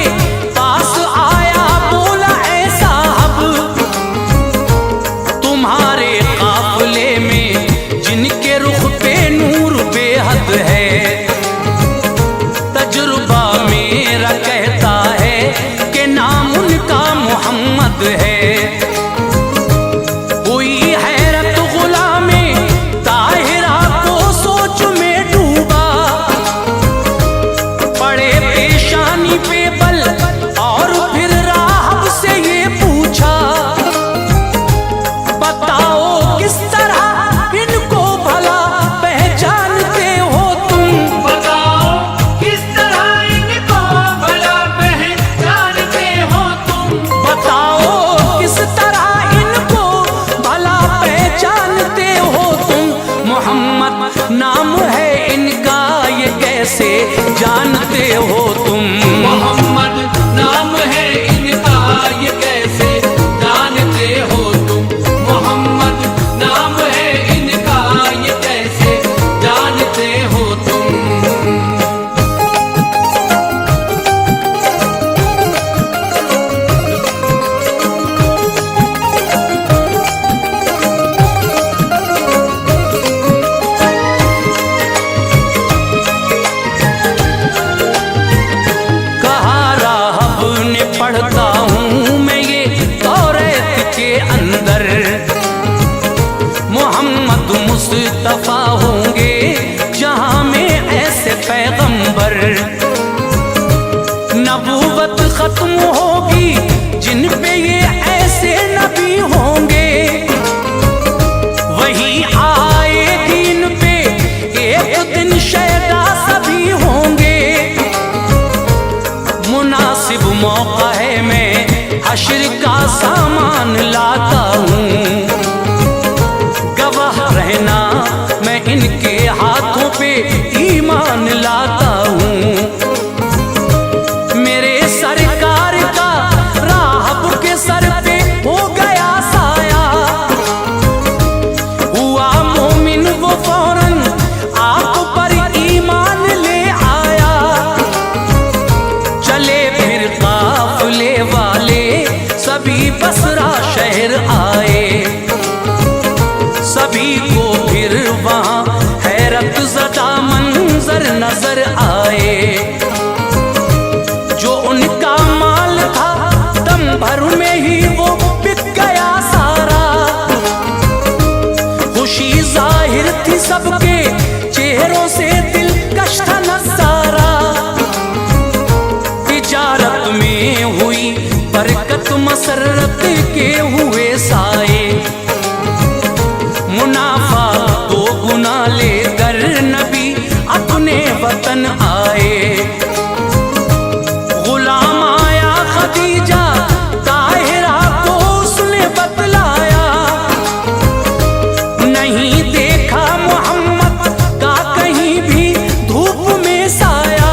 पास आया बोला ऐ साहब, तुम्हारे काफिले में जिनके रुख पे नूर बेहद है, तजुर्बा मेरा कहता है कि नाम उनका मोहम्मद है। हुई हैरत गुलामे ताहिरा को सोच में डूबा, पड़े पेशानी पे बल और फिर राहब से ये पूछा, बताओ किस तरह इनको भला पहचानते हो तुम। बताओ किस तरह इनको भला पहचानते हो तुम। बताओ किस तरह इनको भला पहचानते हो तुम। मोहम्मद नाम है इनका ये कैसे जानते हो तुम। मोहम्मद नाम है इनका ये कैसे जानते हो तुम। मोहम्मद नाम है इनका एक दिन शैदा सभी होंगे, मुनासिब मौका है मैं हश्र का सामान लाता हूँ। गवाह रहना मैं इनके हाथों पे ईमान लाता हूँ। मेरे सरकार का राहब के सर पे हो गया साया, हुआ मोमिन वो फौरन आप पर ईमान ले आया। चले फिर काफिले वाले सभी बसरा शहर आए, सभी को फिर वहाँ हैरत ज़दा मंजर नजर आए। जो उनका माल था दम भर में ही वो बिक गया सारा। खुशी जाहिर थी सबके चेहरों से, दिलकश था नज़ारा। तिजारत में हुई बरकत, मसरत के हुए साए। मुनाफा दो गुना लेकर नबी अपने वतन आए। गुलाम आया खदीजा ताहिरा को उसने बतलाया, नहीं देखा मोहम्मद का कहीं भी धूप में साया।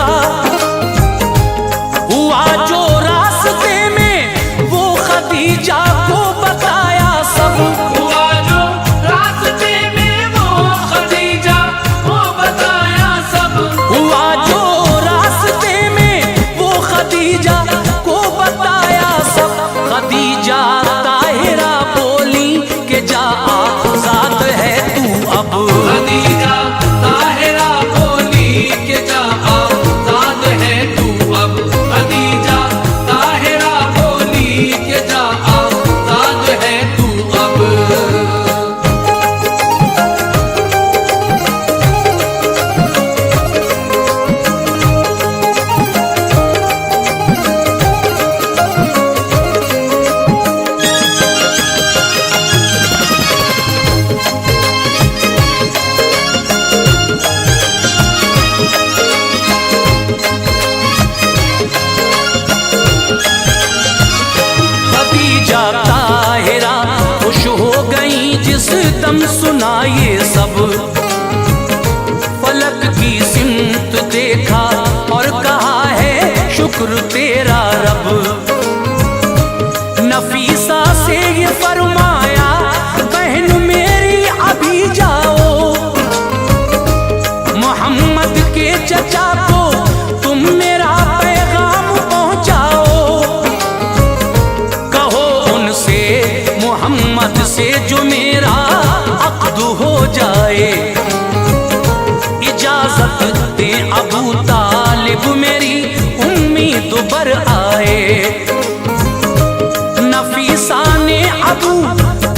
हुआ जो रास्ते में वो खदीजा को बताया सब, हुआ जो रास्ते में वो खदीजा को बताया सब। हुआ जो रास्ते में वो खदीजा को बताया सब। खदीजा ताहिरा बोली कि जा आजाद है तू अब। खदीजा ताहिरा बोली कि जा आजाद है तू अब। खदीजा ताहिरा बोली कि जा आजाद है तू अब। खदीजा ताहिरा खुश हो गई जिस दम सुना ये सब। फलक की सिमत देखा और कहा है शुक्र तेरा रब। नफीसा से ये फरमाया बहन मेरी अभी जाओ, मोहम्मद के चचा को तुम मेरा पैगाम पहुंचाओ। कहो उनसे मोहम्मद से जो मेरा अक़्द हो जाए। इजाजत दे अबू तालिब मेरी उम्मीद बर आए। नफीसा ने अबू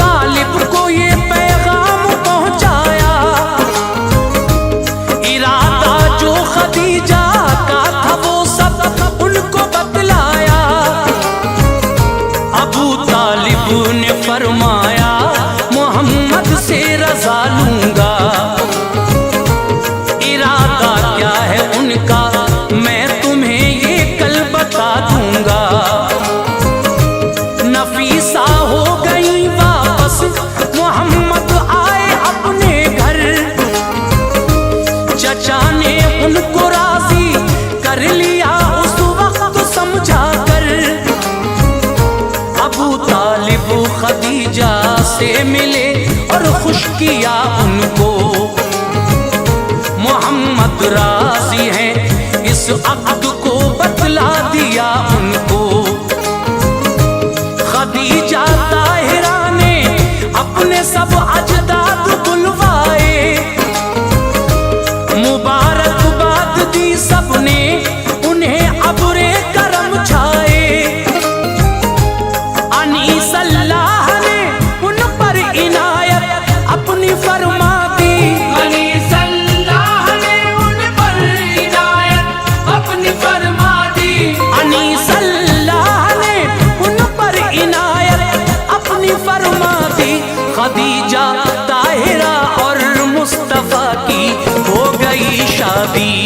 तालिब को ये पैगाम पहुंचाया। इरादा जो खदीजा का था वो सब उनको बतलाया। अबू तालिब ने फरमाया मोहम्मद से रजा लूंगा। इरादा क्या है उनका मैं तुम्हें ये कल बता दूंगा। नफीसा हो गई वापस, मोहम्मद आए अपने घर। चचा ने उनको राजी कर लिया उस वक्त समझा कर। अबू तालिब खदीजा से मिले और खुश किया उनको। मोहम्मद राजी हैं इस अक़्द को बतला दिया उनको। खदीजा ताहिरा ने अपने सब अजदाद बुलवाए। मुबारकबाद दी सबने उन्हें अब्रे करम छाए। अनीस अल्लाह ने उन पर इनायत अपनी फरमा दी। अनीस अल्लाह ने उन पर इनायत अपनी फरमा दी। अनीस अल्लाह ने उन पर इनायत अपनी फरमा दी। खदीजा हबीब